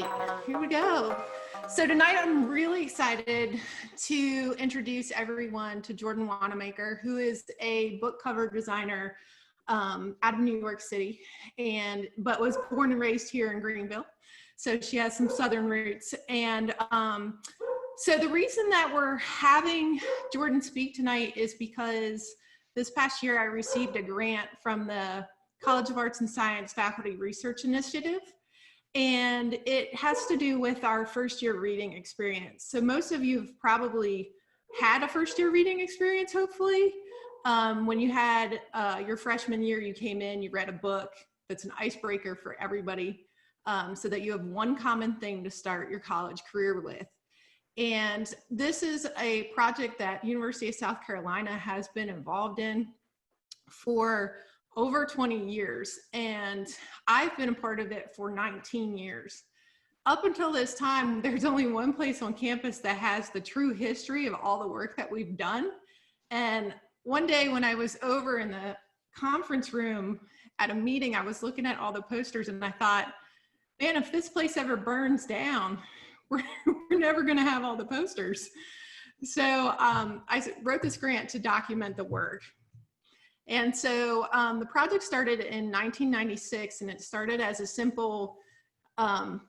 right, here we go. So tonight I'm really excited to introduce everyone to Jordan Wannemacher, who is a book cover designer out of New York City, but was born and raised here in Greenville. So she has some Southern roots. And so the reason that we're having Jordan speak tonight is because this past year I received a grant from the College of Arts and Science Faculty Research Initiative. And it has to do with our first year reading experience. So most of you have probably had a first year reading experience, hopefully. When you had your freshman year, you came in, you read a book that's an icebreaker for everybody so that you have one common thing to start your college career with. And this is a project that University of South Carolina has been involved in for over 20 years, and I've been a part of it for 19 years. Up until this time, there's only one place on campus that has the true history of all the work that we've done. And one day when I was over in the conference room at a meeting, I was looking at all the posters and I thought, man, if this place ever burns down, we're never gonna have all the posters. So I wrote this grant to document the work. And so the project started in 1996, and it started as a simple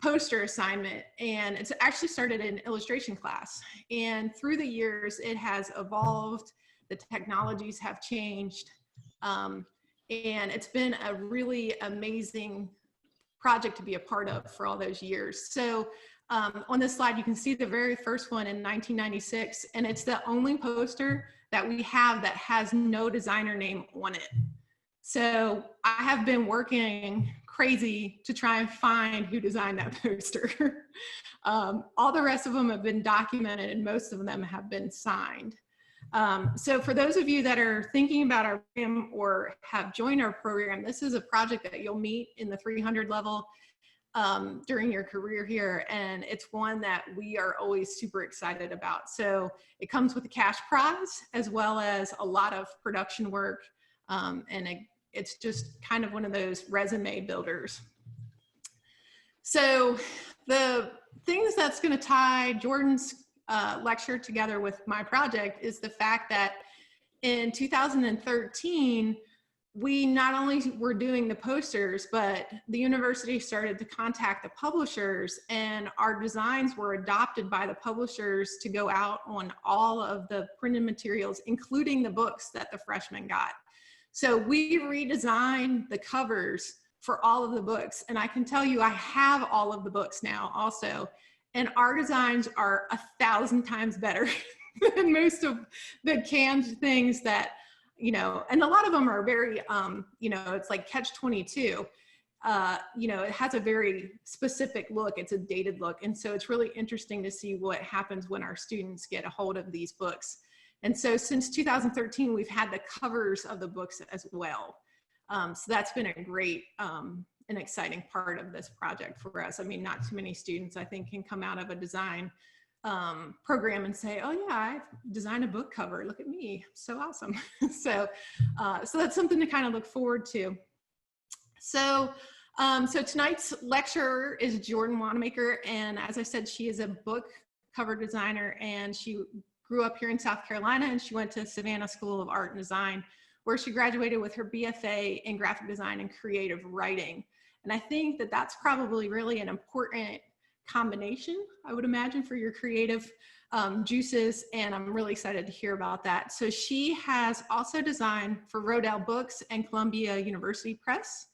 poster assignment, and it's actually started in illustration class. And through the years, it has evolved, the technologies have changed, and it's been a really amazing project to be a part of for all those years. So on this slide, you can see the very first one in 1996, and it's the only poster that we have that has no designer name on it. So I have been working crazy to try and find who designed that poster. All the rest of them have been documented and most of them have been signed. So for those of you that are thinking about our program or have joined our program, this is a project that you'll meet in the 300 level during your career here, and it's one that we are always super excited about. So it comes with a cash prize as well as a lot of production work, and it's just kind of one of those resume builders. So the things that's going to tie Jordan's lecture together with my project is the fact that in 2013, we not only were doing the posters, but the university started to contact the publishers, and our designs were adopted by the publishers to go out on all of the printed materials, including the books that the freshmen got. So we redesigned the covers for all of the books, and I can tell you I have all of the books now also, and our designs are 1,000 times better than most of the canned things that, you know, and a lot of them are very, you know, it's like catch-22. You know, it has a very specific look. It's a dated look. And so it's really interesting to see what happens when our students get a hold of these books. And so since 2013, we've had the covers of the books as well. So that's been a great and exciting part of this project for us. I mean, not too many students, I think, can come out of a design program and say, oh yeah, I designed a book cover, look at me, so awesome. So that's something to kind of look forward to. So tonight's lecturer is Jordan Wannemacher, and as I said, she is a book cover designer, and she grew up here in South Carolina, and she went to Savannah School of Art and Design, where she graduated with her BFA in graphic design and creative writing. And I think that that's probably really an important combination, I would imagine, for your creative juices, and I'm really excited to hear about that. So she has also designed for Rodale Books and Columbia University Press,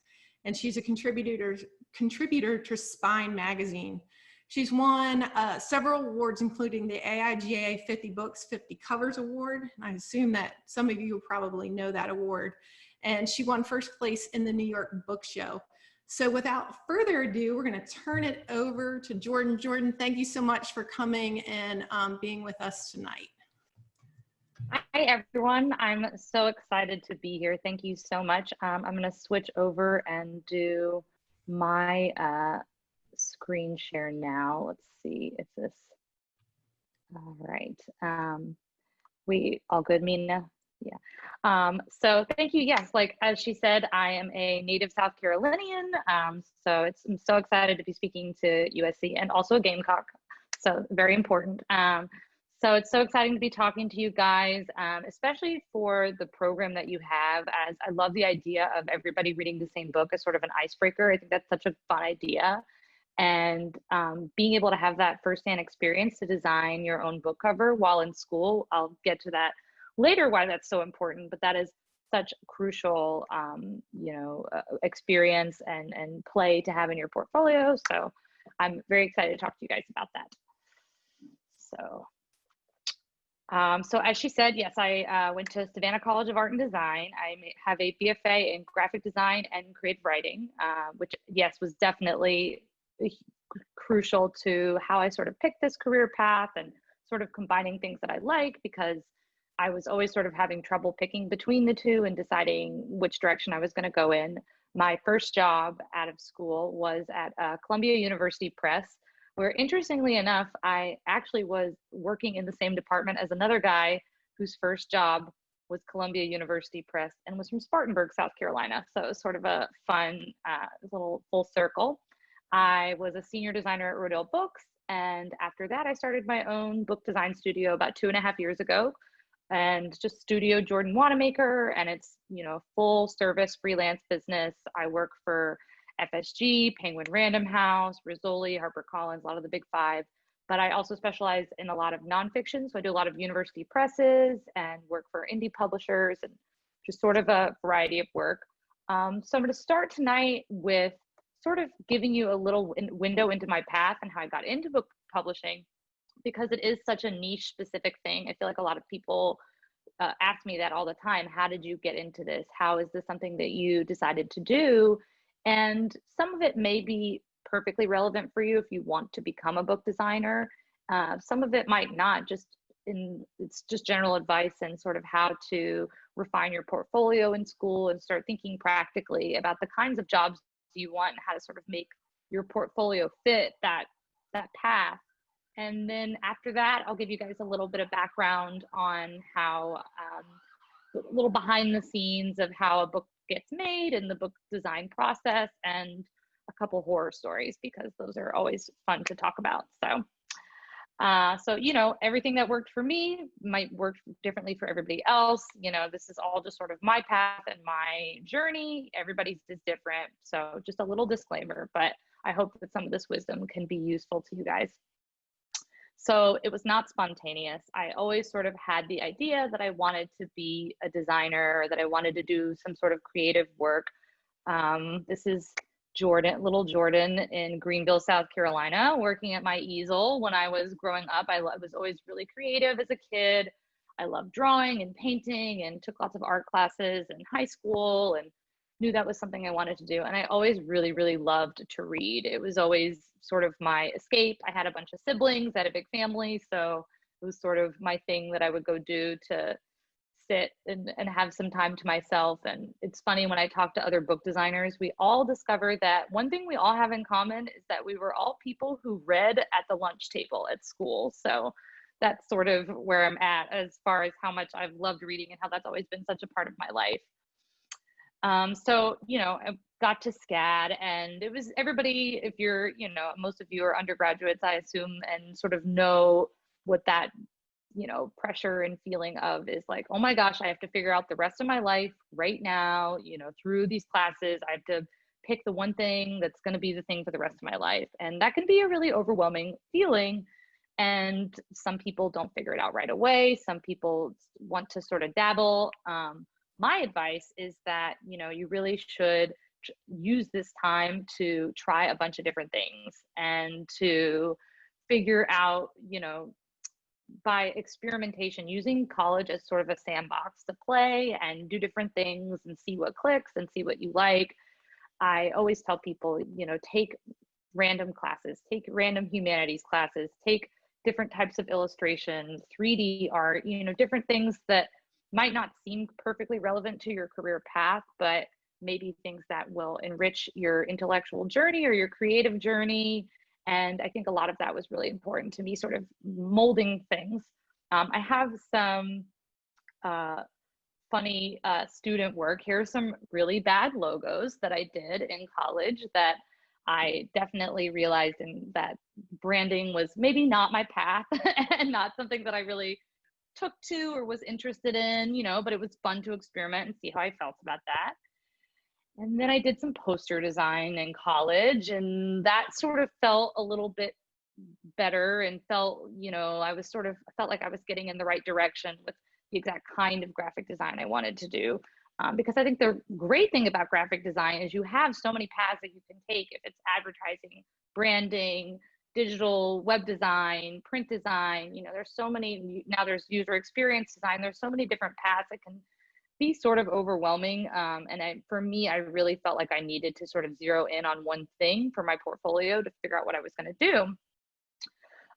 and she's a contributor to Spine magazine. She's won several awards, including the AIGA 50 Books, 50 Covers Award. I assume that some of you probably know that award. And she won first place in the New York Book Show. So without further ado, we're going to turn it over to Jordan. Jordan, thank you so much for coming and being with us tonight. Hi, everyone. I'm so excited to be here. Thank you so much. I'm going to switch over and do my screen share now. Let's see if this, all right. We all good, Mina? Yeah. So thank you. Yes, like as she said, I am a native South Carolinian. So I'm so excited to be speaking to USC and also a Gamecock. So very important. So it's so exciting to be talking to you guys, especially for the program that you have, as I love the idea of everybody reading the same book as sort of an icebreaker. I think that's such a fun idea. And being able to have that firsthand experience to design your own book cover while in school, I'll get to that later why that's so important, but that is such crucial, experience and play to have in your portfolio. So I'm very excited to talk to you guys about that. So as she said, yes, I went to Savannah College of Art and Design. I have a BFA in graphic design and creative writing, which, yes, was definitely crucial to how I sort of picked this career path and sort of combining things that I like, because I was always sort of having trouble picking between the two and deciding which direction I was going to go in. My first job out of school was at Columbia University Press, where interestingly enough, I actually was working in the same department as another guy whose first job was Columbia University Press and was from Spartanburg, South Carolina. So it was sort of a fun little full circle. I was a senior designer at Rodale Books. And after that, I started my own book design studio about 2.5 years ago, and just studio Jordan Wannemacher. And it's, full service freelance business. I work for FSG, Penguin Random House, Rizzoli, HarperCollins, a lot of the big five. But I also specialize in a lot of nonfiction. So I do a lot of university presses and work for indie publishers and just sort of a variety of work. So I'm going to start tonight with sort of giving you a little window into my path and how I got into book publishing, because it is such a niche specific thing. I feel like a lot of people ask me that all the time. How did you get into this? How is this something that you decided to do? And some of it may be perfectly relevant for you if you want to become a book designer. Some of it might not. It's just general advice and sort of how to refine your portfolio in school and start thinking practically about the kinds of jobs you want and how to sort of make your portfolio fit that path. And then after that, I'll give you guys a little bit of background on how, a little behind the scenes of how a book gets made and the book design process, and a couple horror stories, because those are always fun to talk about. So, everything that worked for me might work differently for everybody else. This is all just sort of my path and my journey. Everybody's is different. So just a little disclaimer, but I hope that some of this wisdom can be useful to you guys. So it was not spontaneous. I always sort of had the idea that I wanted to be a designer, or that I wanted to do some sort of creative work. This is little Jordan in Greenville, South Carolina, working at my easel. When I was growing up, I was always really creative as a kid. I loved drawing and painting and took lots of art classes in high school and knew that was something I wanted to do. And I always really, really loved to read. It was always sort of my escape. I had a bunch of siblings, I had a big family. So it was sort of my thing that I would go do to sit and have some time to myself. And it's funny, when I talk to other book designers, we all discover that one thing we all have in common is that we were all people who read at the lunch table at school. So that's sort of where I'm at as far as how much I've loved reading and how that's always been such a part of my life. So, I got to SVAD, and it was everybody, if you're, most of you are undergraduates, I assume, and sort of know what that, pressure and feeling of is like, oh my gosh, I have to figure out the rest of my life right now, through these classes. I have to pick the one thing that's going to be the thing for the rest of my life. And that can be a really overwhelming feeling. And some people don't figure it out right away. Some people want to sort of dabble. My advice is that, you really should use this time to try a bunch of different things and to figure out, by experimentation, using college as sort of a sandbox to play and do different things and see what clicks and see what you like. I always tell people, take random classes, take random humanities classes, take different types of illustrations, 3D art, different things that might not seem perfectly relevant to your career path, but maybe things that will enrich your intellectual journey or your creative journey. And I think a lot of that was really important to me, sort of molding things. I have some funny student work. Here's some really bad logos that I did in college that I definitely realized that branding was maybe not my path and not something that I really took to or was interested in, you know, but it was fun to experiment and see how I felt about that. And then I did some poster design in college, and that sort of felt a little bit better and felt, you know, felt like I was getting in the right direction with the exact kind of graphic design I wanted to do. Because I think the great thing about graphic design is you have so many paths that you can take. If it's advertising, branding, digital web design, print design, you know, there's so many, now there's user experience design, there's so many different paths that can be sort of overwhelming. For me, I really felt like I needed to sort of zero in on one thing for my portfolio to figure out what I was going to do.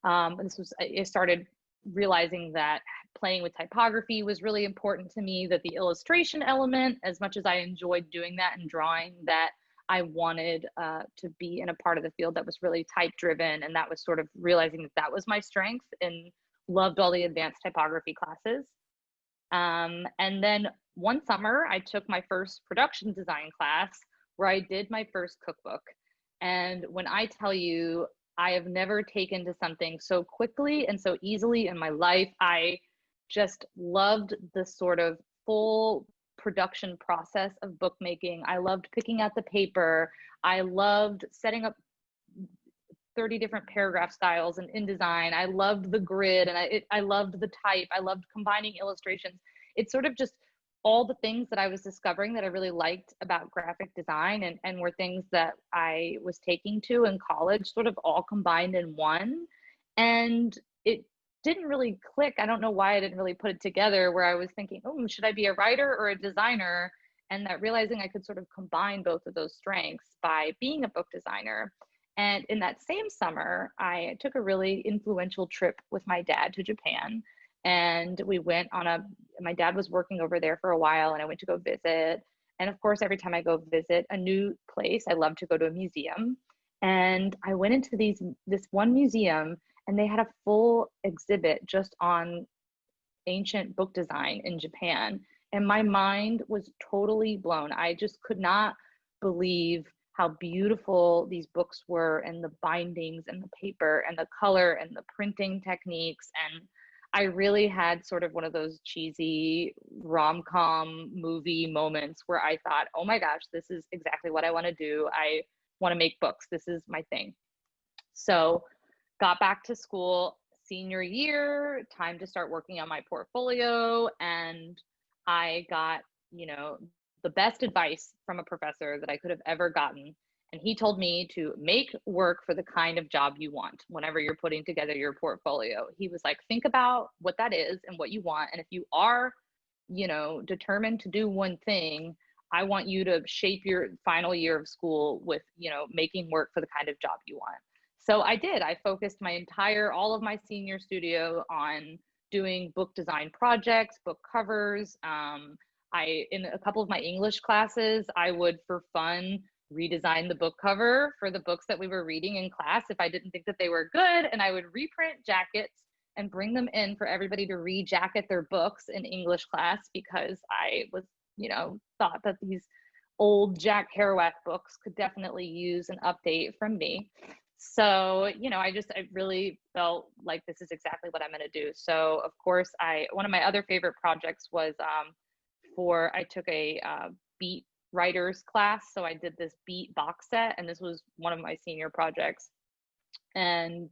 I started realizing that playing with typography was really important to me, that the illustration element, as much as I enjoyed doing that and drawing, that I wanted to be in a part of the field that was really type driven. And that was sort of realizing that that was my strength, and loved all the advanced typography classes. And then one summer I took my first production design class where I did my first cookbook. And when I tell you, I have never taken to something so quickly and so easily in my life. I just loved the sort of full production process of bookmaking. I loved picking out the paper. I loved setting up 30 different paragraph styles and InDesign. I loved the grid, and I loved the type. I loved combining illustrations. It's sort of just all the things that I was discovering that I really liked about graphic design, and were things that I was taking to in college, sort of all combined in one. And it didn't really click. I don't know why I didn't really put it together, where I was thinking, oh, should I be a writer or a designer? And that realizing I could sort of combine both of those strengths by being a book designer. And in that same summer, I took a really influential trip with my dad to Japan. And we went on my dad was working over there for a while, and I went to go visit. And of course, every time I go visit a new place, I love to go to a museum. And I went into this one museum, and they had a full exhibit just on ancient book design in Japan. And my mind was totally blown. I just could not believe how beautiful these books were, and the bindings and the paper and the color and the printing techniques. And I really had sort of one of those cheesy rom-com movie moments where I thought, oh my gosh, this is exactly what I want to do. I want to make books. This is my thing. So got back to school senior year, time to start working on my portfolio. And I got, you know, the best advice from a professor that I could have ever gotten. And he told me to make work for the kind of job you want whenever you're putting together your portfolio. He was like, think about what that is and what you want. And if you are, you know, determined to do one thing, I want you to shape your final year of school with, you know, making work for the kind of job you want. So I did. I focused all of my senior studio on doing book design projects, book covers. In a couple of my English classes, I would, for fun, redesign the book cover for the books that we were reading in class if I didn't think that they were good, and I would reprint jackets and bring them in for everybody to re-jacket their books in English class, because I was, you know, thought that these old Jack Kerouac books could definitely use an update from me. So, you know, I really felt like this is exactly what I'm going to do. So of course, one of my other favorite projects was I took a beat writers class. So I did this beat box set, and this was one of my senior projects. And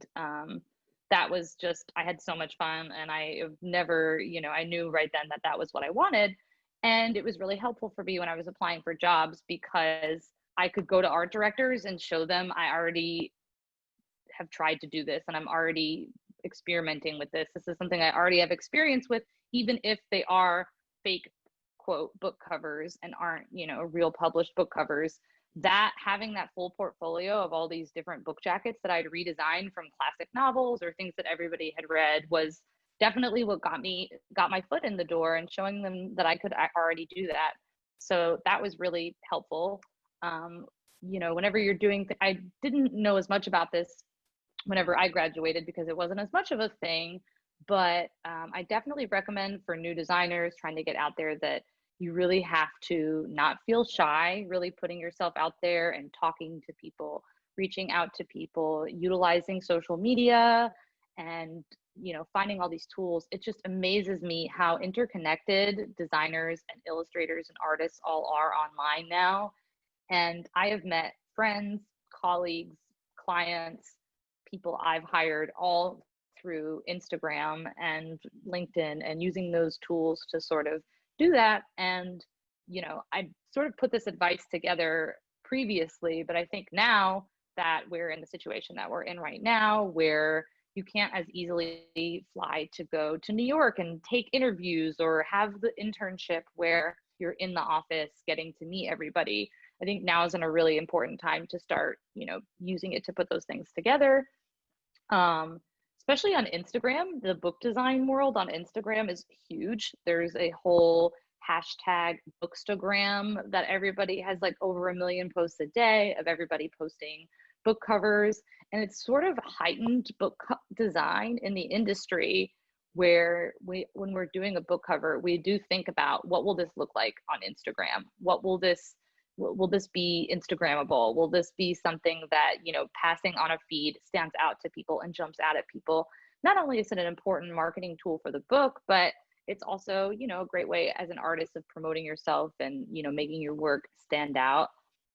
that was just, I had so much fun, and I never, you know, I knew right then that that was what I wanted. And it was really helpful for me when I was applying for jobs, because I could go to art directors and show them I already have tried to do this, and I'm already experimenting with this. This is something I already have experience with, even if they are fake quote book covers and aren't, you know, real published book covers. That having that full portfolio of all these different book jackets that I'd redesigned from classic novels or things that everybody had read was definitely what got my foot in the door, and showing them that I could already do that. So that was really helpful. You know, whenever you're doing, I didn't know as much about this whenever I graduated, because it wasn't as much of a thing, but I definitely recommend for new designers trying to get out there that you really have to not feel shy, really putting yourself out there and talking to people, reaching out to people, utilizing social media, and finding all these tools. It just amazes me how interconnected designers and illustrators and artists all are online now. And I have met friends, colleagues, clients, people I've hired all through Instagram and LinkedIn, and using those tools to sort of do that. And I sort of put this advice together previously, but I think now that we're in the situation that we're in right now, where you can't as easily fly to go to New York and take interviews or have the internship where you're in the office getting to meet everybody, I think now is a really important time to start, using it to put those things together. Especially on Instagram, the book design world on Instagram is huge. There's a whole hashtag bookstagram that everybody has, like over 1 million posts a day of everybody posting book covers. And it's sort of heightened book design in the industry, where when we're doing a book cover, we do think about, what will this look like on Instagram? Will this be Instagrammable? Will this be something that, passing on a feed stands out to people and jumps out at people? Not only is it an important marketing tool for the book, but it's also, a great way as an artist of promoting yourself and, making your work stand out.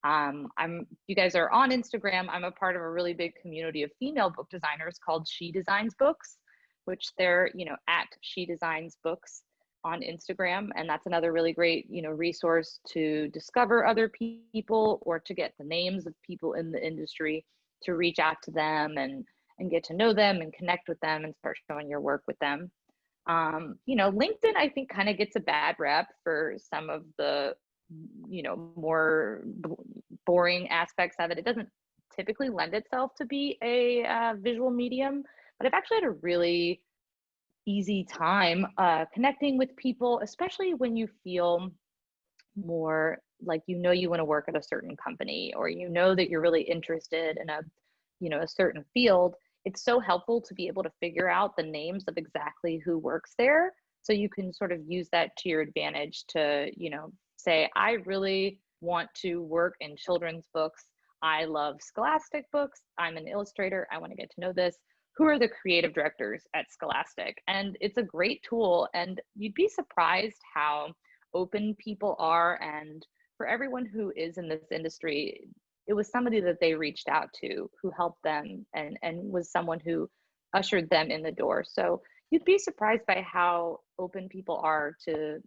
You guys are on Instagram. I'm a part of a really big community of female book designers called She Designs Books, which they're, at She Designs Books on Instagram. And that's another really great, resource to discover other people, or to get the names of people in the industry, to reach out to them and get to know them and connect with them and start showing your work with them. LinkedIn, I think, kind of gets a bad rep for some of the, more boring aspects of it. It doesn't typically lend itself to be a visual medium, but I've actually had a really easy time connecting with people, especially when you feel more like, you want to work at a certain company, or that you're really interested in a certain field. It's so helpful to be able to figure out the names of exactly who works there, so you can sort of use that to your advantage to say, I really want to work in children's books. I love Scholastic books. I'm an illustrator. I want to get to know this. Who are the creative directors at Scholastic? And it's a great tool, and you'd be surprised how open people are. And for everyone who is in this industry, it was somebody that they reached out to who helped them, and was someone who ushered them in the door. So you'd be surprised by how open people are to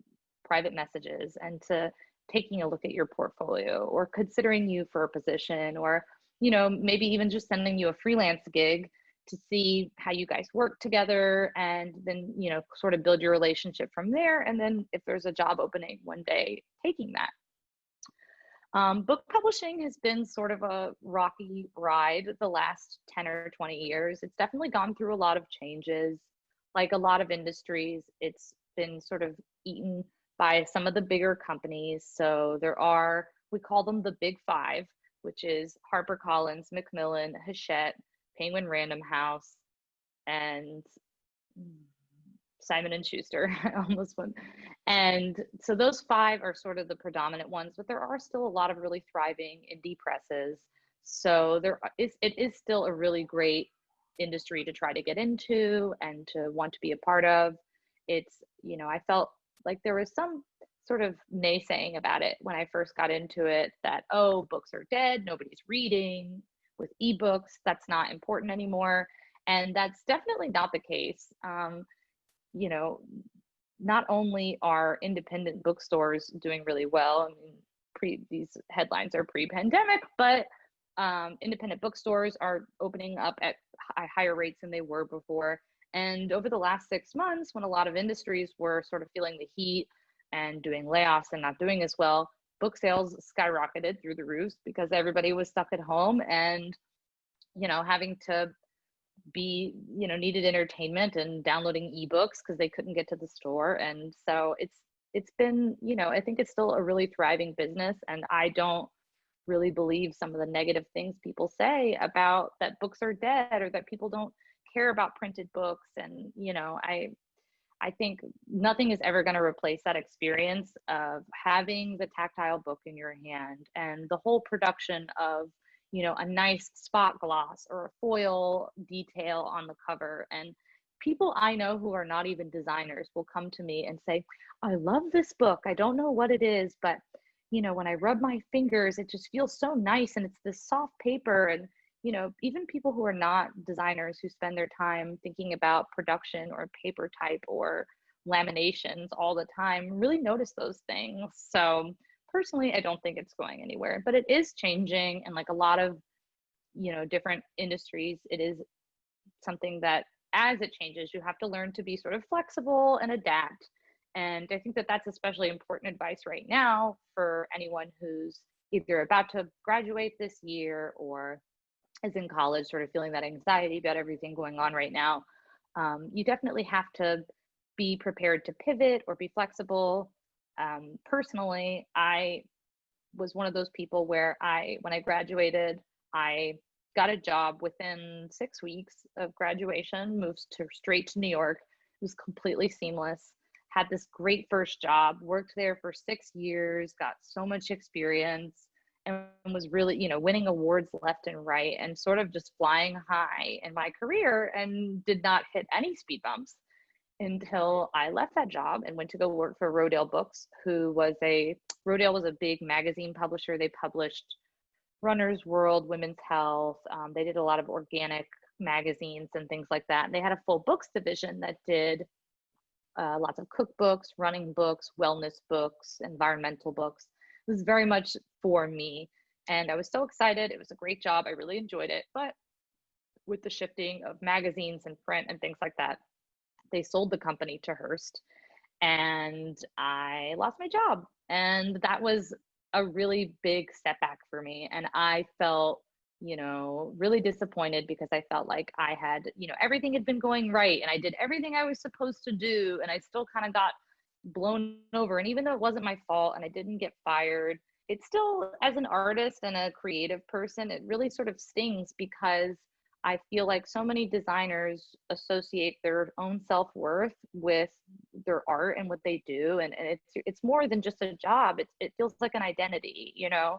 private messages and to taking a look at your portfolio, or considering you for a position, or maybe even just sending you a freelance gig to see how you guys work together, and then sort of build your relationship from there. And then if there's a job opening one day, taking that. Book publishing has been sort of a rocky ride the last 10 or 20 years. It's definitely gone through a lot of changes. Like a lot of industries, it's been sort of eaten by some of the bigger companies. So we call them the Big Five, which is HarperCollins, Macmillan, Hachette, Penguin Random House, and Simon and Schuster. I almost went. And so those 5 are sort of the predominant ones, but there are still a lot of really thriving indie presses. So it is still a really great industry to try to get into and to want to be a part of. It's, I felt like there was some sort of naysaying about it when I first got into it, that, oh, books are dead, nobody's reading. With ebooks, that's not important anymore. And that's definitely not the case. Not only are independent bookstores doing really well, I mean, these headlines are pre-pandemic, but independent bookstores are opening up at higher rates than they were before. And over the last 6 months, when a lot of industries were sort of feeling the heat and doing layoffs and not doing as well, book sales skyrocketed through the roof, because everybody was stuck at home and, having to be, needed entertainment and downloading ebooks because they couldn't get to the store. And so it's been, I think it's still a really thriving business. And I don't really believe some of the negative things people say about that books are dead, or that people don't care about printed books. And, I think nothing is ever going to replace that experience of having the tactile book in your hand and the whole production of, you know, a nice spot gloss or a foil detail on the cover. And people I know who are not even designers will come to me and say, I love this book. I don't know what it is, but you know, when I rub my fingers, it just feels so nice, and it's this soft paper. And you know, even people who are not designers, who spend their time thinking about production or paper type or laminations all the time, really notice those things. So personally, I don't think it's going anywhere, but it is changing. And like a lot of, you know, different industries, it is something that as it changes, you have to learn to be sort of flexible and adapt. And I think that that's especially important advice right now for anyone who's either about to graduate this year or is in college, sort of feeling that anxiety about everything going on right now. You definitely have to be prepared to pivot or be flexible. Personally, I was one of those people where when I graduated, I got a job within 6 weeks of graduation, moved straight to New York. It was completely seamless. Had this great first job, worked there for 6 years, got so much experience, and was really, you know, winning awards left and right, and sort of just flying high in my career, and did not hit any speed bumps until I left that job and went to go work for Rodale Books, Rodale was a big magazine publisher. They published Runner's World, Women's Health. They did a lot of organic magazines and things like that. And they had a full books division that did lots of cookbooks, running books, wellness books, environmental books. It was very much for me. And I was so excited. It was a great job. I really enjoyed it. But with the shifting of magazines and print and things like that, they sold the company to Hearst, and I lost my job. And that was a really big setback for me. And I felt, you know, really disappointed, because I felt like I had, you know, everything had been going right and I did everything I was supposed to do, and I still kind of got blown over. And even though it wasn't my fault and I didn't get fired, it still, as an artist and a creative person, it really sort of stings, because I feel like so many designers associate their own self-worth with their art and what they do. And it's more than just a job. It feels like an identity, you know?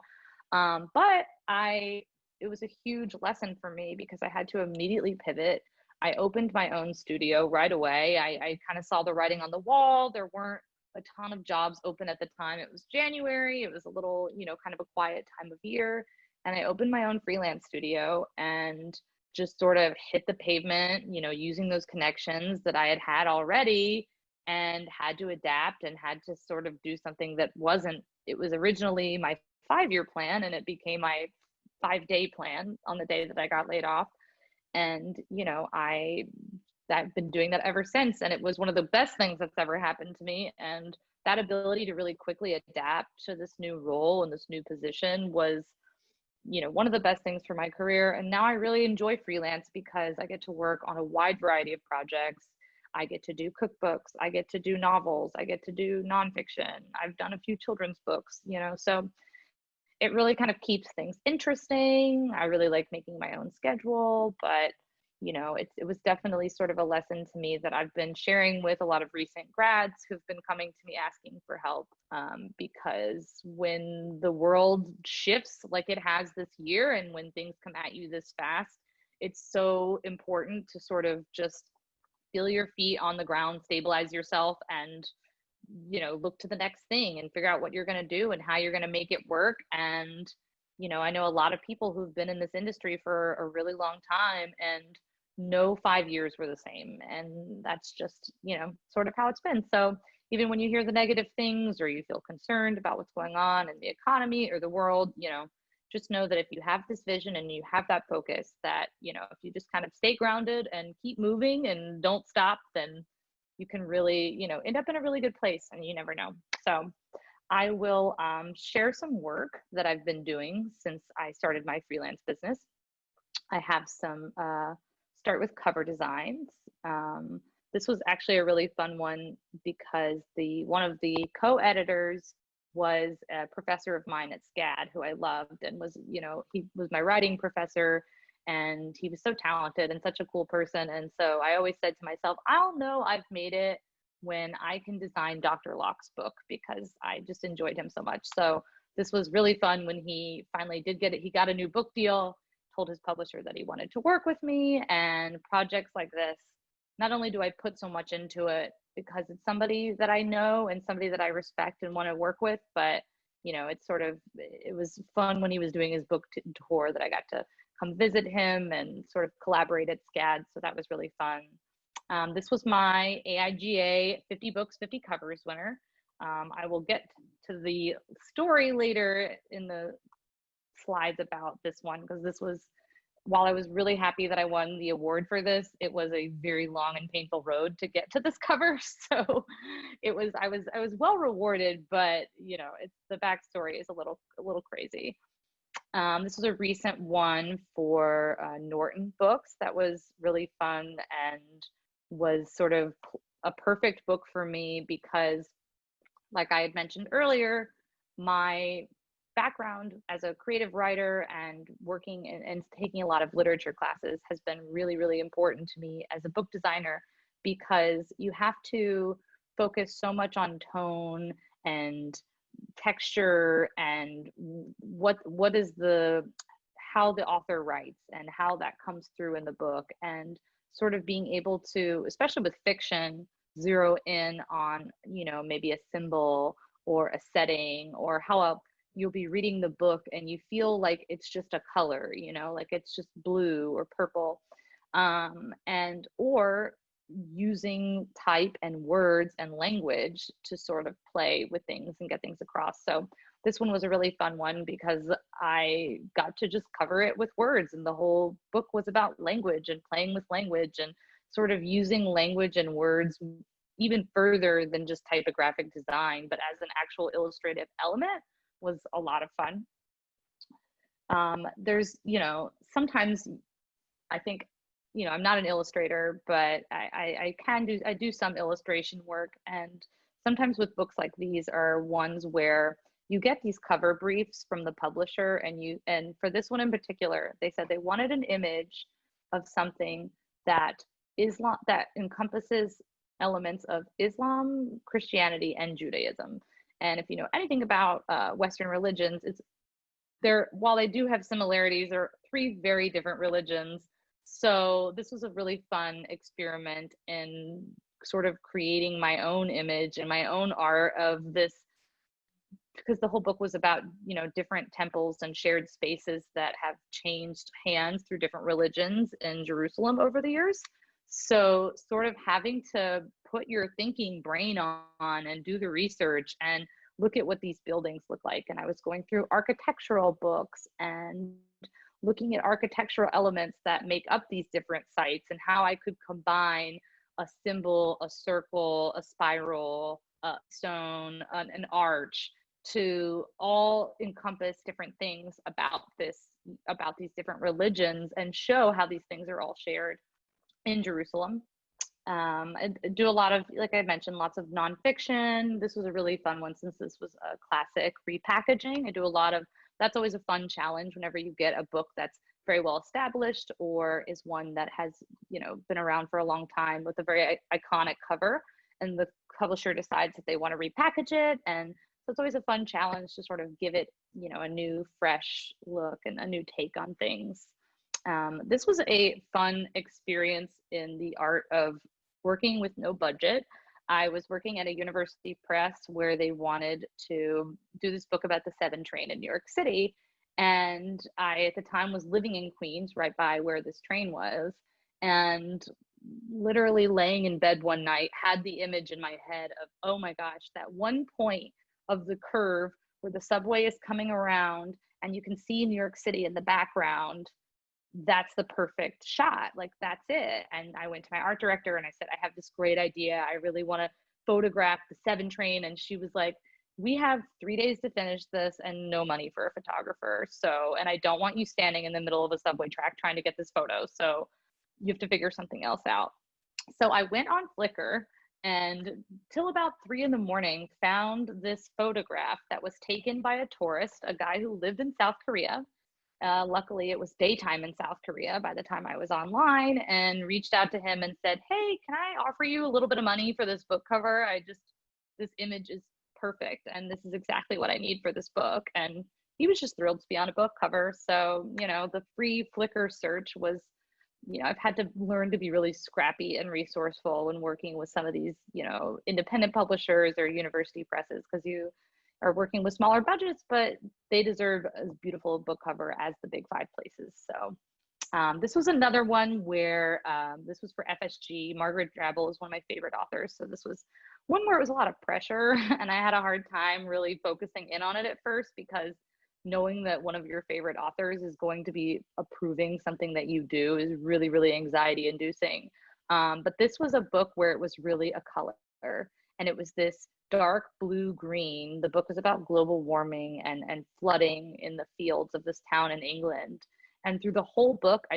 But it was a huge lesson for me, because I had to immediately pivot. I opened my own studio right away. I kind of saw the writing on the wall. There weren't a ton of jobs open at the time. It was January. It was a little, you know, kind of a quiet time of year. And I opened my own freelance studio and just sort of hit the pavement, you know, using those connections that I had already, and had to adapt and had to sort of do something that it was originally my 5-year plan, and it became my 5-day plan on the day that I got laid off. And, you know, I've been doing that ever since. And it was one of the best things that's ever happened to me. And that ability to really quickly adapt to this new role and this new position was, you know, one of the best things for my career. And now I really enjoy freelance, because I get to work on a wide variety of projects. I get to do cookbooks, I get to do novels, I get to do nonfiction. I've done a few children's books, you know, so it really kind of keeps things interesting. I really like making my own schedule, but you know, it was definitely sort of a lesson to me that I've been sharing with a lot of recent grads who've been coming to me asking for help, because when the world shifts like it has this year, and when things come at you this fast, it's so important to sort of just feel your feet on the ground, stabilize yourself, and you know, look to the next thing and figure out what you're going to do and how you're going to make it work. And you know, I know a lot of people who've been in this industry for a really long time, and no 5 years were the same. And that's just, you know, sort of how it's been. So even when you hear the negative things, or you feel concerned about what's going on in the economy or the world, you know, just know that if you have this vision and you have that focus, that, you know, if you just kind of stay grounded and keep moving and don't stop, then you can really, you know, end up in a really good place, and you never know. So I will share some work that I've been doing since I started my freelance business. I have some start with cover designs. This was actually a really fun one, because one of the co-editors was a professor of mine at SVAD who I loved, and was, you know, he was my writing professor, and he was so talented and such a cool person. And so I always said to myself, I'll know I've made it when I can design Dr. Locke's book because I just enjoyed him so much. So this was really fun when he finally did get it. He got a new book deal, told his publisher that he wanted to work with me, and projects like this, not only do I put so much into it because it's somebody that I know and somebody that I respect and want to work with, but you know, it's sort of, it was fun when he was doing his book tour that I got to come visit him and sort of collaborate at SVAD. So that was really fun. This was my AIGA 50 Books, 50 Covers winner. I will get to the story later in the slides about this one, because this was, while I was really happy that I won the award for this, it was a very long and painful road to get to this cover. So it was, I was well rewarded, but you know, it's, the backstory is a little crazy. This was a recent one for Norton Books that was really fun and was sort of a perfect book for me because, like I had mentioned earlier, my background as a creative writer and working and taking a lot of literature classes has been really, really important to me as a book designer, because you have to focus so much on tone and texture and what is the, how the author writes and how that comes through in the book, and sort of being able to, especially with fiction, zero in on, you know, maybe a symbol or a setting, or how you'll be reading the book and you feel like it's just a color, you know, like it's just blue or purple, and or using type and words and language to sort of play with things and get things across. So this one was a really fun one because I got to just cover it with words, and the whole book was about language and playing with language and sort of using language and words even further than just typographic design, but as an actual illustrative element, was a lot of fun. There's, you know, sometimes I think, you know, I'm not an illustrator, but I do some illustration work, and sometimes with books like these are ones where you get these cover briefs from the publisher, and for this one in particular, they said they wanted an image of something that encompasses elements of Islam, Christianity, and Judaism. And if you know anything about Western religions, while they do have similarities, they're three very different religions. So this was a really fun experiment in sort of creating my own image and my own art of this, because the whole book was about, you know, different temples and shared spaces that have changed hands through different religions in Jerusalem over the years. So sort of having to put your thinking brain on and do the research and look at what these buildings look like. And I was going through architectural books and looking at architectural elements that make up these different sites and how I could combine a symbol, a circle, a spiral, a stone, an arch, to all encompass different things about these different religions and show how these things are all shared in Jerusalem. I do a lot of, like I mentioned, lots of nonfiction. This was a really fun one since this was a classic repackaging. I do a lot of, that's always a fun challenge whenever you get a book that's very well established or is one that has, you know, been around for a long time with a very iconic cover, and the publisher decides that they want to repackage it. And so it's always a fun challenge to sort of give it, you know, a new fresh look and a new take on things. This was a fun experience in the art of working with no budget. I was working at a university press where they wanted to do this book about the 7 train in New York City. And I, at the time, was living in Queens, right by where this train was. And literally laying in bed one night, had the image in my head of, oh my gosh, that one point of the curve where the subway is coming around and you can see New York City in the background. That's the perfect shot. Like, that's it. And I went to my art director and I said, I have this great idea. I really want to photograph the 7 train. And she was like, we have 3 days to finish this and no money for a photographer. So, and I don't want you standing in the middle of a subway track trying to get this photo. So you have to figure something else out. So I went on Flickr and till about 3 a.m. found this photograph that was taken by a tourist, a guy who lived in South Korea. Luckily, it was daytime in South Korea by the time I was online, and reached out to him and said, hey, can I offer you a little bit of money for this book cover? This image is perfect, and this is exactly what I need for this book. And he was just thrilled to be on a book cover. So, you know, the free Flickr search was, you know, I've had to learn to be really scrappy and resourceful when working with some of these, you know, independent publishers or university presses, because you are working with smaller budgets, but they deserve as beautiful a book cover as the big five places. So this was another one where this was for FSG. Margaret DRABBLE is one of my favorite authors. So this was one where it was a lot of pressure, and I had a hard time really focusing in on it at first, because knowing that one of your favorite authors is going to be approving something that you do is really, really anxiety inducing. But this was a book where it was really a color, and it was this dark blue green. The book was about global warming and flooding in the fields of this town in England. And through the whole book,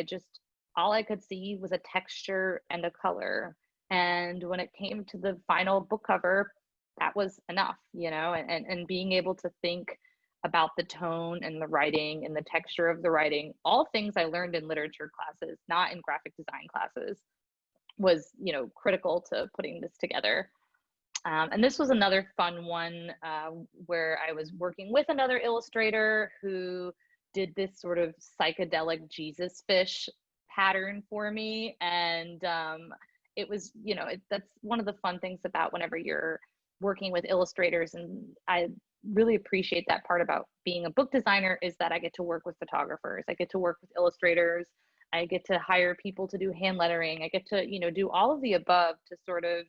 all I could see was a texture and a color. And when it came to the final book cover, that was enough, you know, and being able to think about the tone and the writing and the texture of the writing, all things I learned in literature classes, not in graphic design classes, was, you know, critical to putting this together. And this was another fun one where I was working with another illustrator who did this sort of psychedelic Jesus fish pattern for me. And it was, you know, that's one of the fun things about whenever you're working with illustrators, and I really appreciate that part about being a book designer, is that I get to work with photographers, I get to work with illustrators, I get to hire people to do hand lettering, I get to, you know, do all of the above to sort of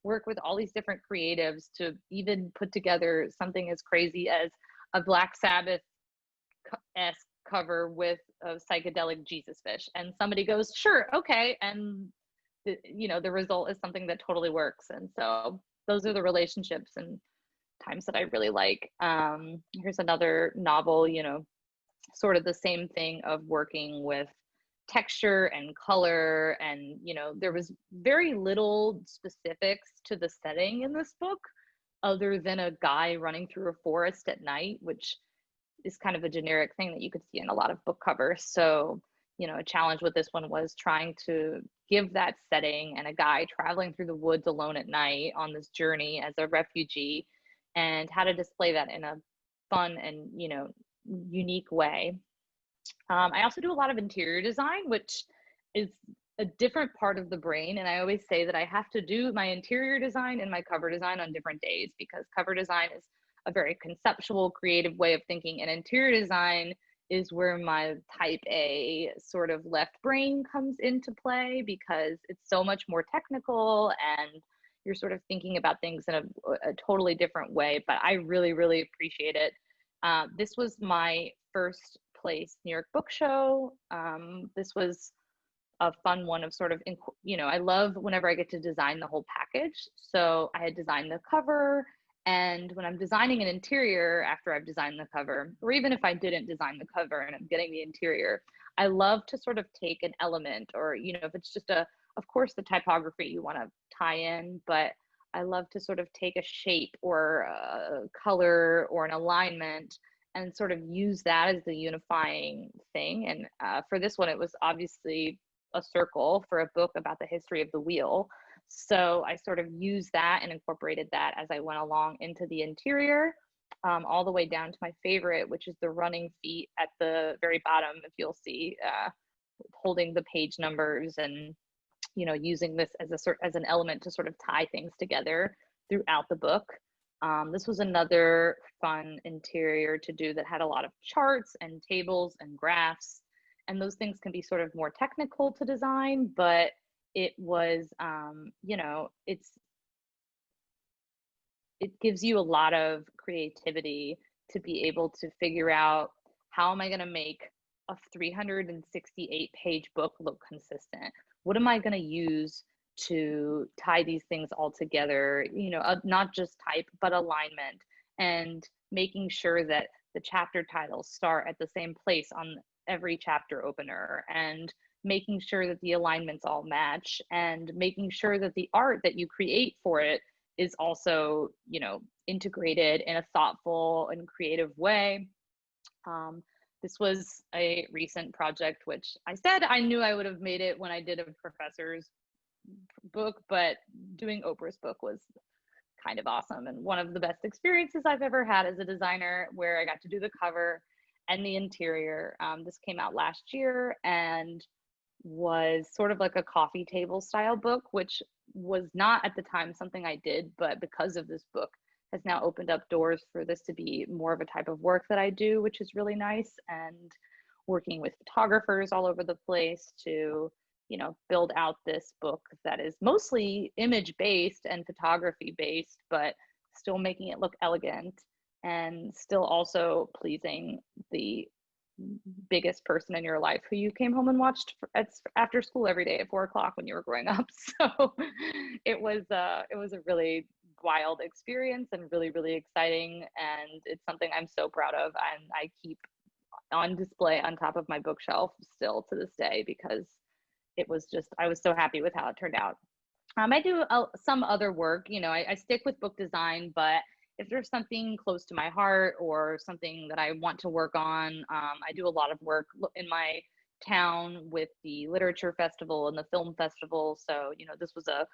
work with all these different creatives to even put together something as crazy as a Black Sabbath-esque cover with a psychedelic Jesus fish. And somebody goes, sure, okay. And, you know, the result is something that totally works. And so those are the relationships and times that I really like. Here's another novel, you know, sort of the same thing of working with texture and color, and, you know, there was very little specifics to the setting in this book other than a guy running through a forest at night, which is kind of a generic thing that you could see in a lot of book covers. So, you know, a challenge with this one was trying to give that setting and a guy traveling through the woods alone at night on this journey as a refugee, and how to display that in a fun and, you know, unique way. I also do a lot of interior design, which is a different part of the brain. And I always say that I have to do my interior design and my cover design on different days, because cover design is a very conceptual, creative way of thinking, and interior design is where my type A sort of left brain comes into play, because it's so much more technical and you're sort of thinking about things in a totally different way. But I really, really appreciate it. This was my first place New York Book Show. This was a fun one of sort of, you know, I love whenever I get to design the whole package. So I had designed the cover, and when I'm designing an interior after I've designed the cover, or even if I didn't design the cover and I'm getting the interior, I love to sort of take an element, or, you know, if it's just of course the typography you want to tie in, but I love to sort of take a shape or a color or an alignment and sort of use that as the unifying thing. And for this one, it was obviously a circle for a book about the history of the wheel. So I sort of used that and incorporated that as I went along into the interior, all the way down to my favorite, which is the running feet at the very bottom, if you'll see, holding the page numbers and, you know, using this as an element to sort of tie things together throughout the book. This was another fun interior to do that had a lot of charts and tables and graphs, and those things can be sort of more technical to design, but it was, you know, it gives you a lot of creativity to be able to figure out, how am I going to make a 368 page book look consistent? What am I going to use to tie these things all together? You know, not just type, but alignment, and making sure that the chapter titles start at the same place on every chapter opener, and making sure that the alignments all match, and making sure that the art that you create for it is also, you know, integrated in a thoughtful and creative way. This was a recent project, which I said I knew I would have made it when I did a professor's book, but doing Oprah's book was kind of awesome and one of the best experiences I've ever had as a designer, where I got to do the cover and the interior. This came out last year and was sort of like a coffee table style book, which was not at the time something I did, but because of this book has now opened up doors for this to be more of a type of work that I do, which is really nice. And working with photographers all over the place to, you know, build out this book that is mostly image based and photography based, but still making it look elegant and still also pleasing the biggest person in your life who you came home and watched after school every day at 4 o'clock when you were growing up. So it was a really wild experience and really, really exciting. And it's something I'm so proud of. And I keep on display on top of my bookshelf still to this day, because it was just, I was so happy with how it turned out. I do some other work, you know, I stick with book design, but if there's something close to my heart or something that I want to work on, I do a lot of work in my town with the literature festival and the film festival. So, you know, this was a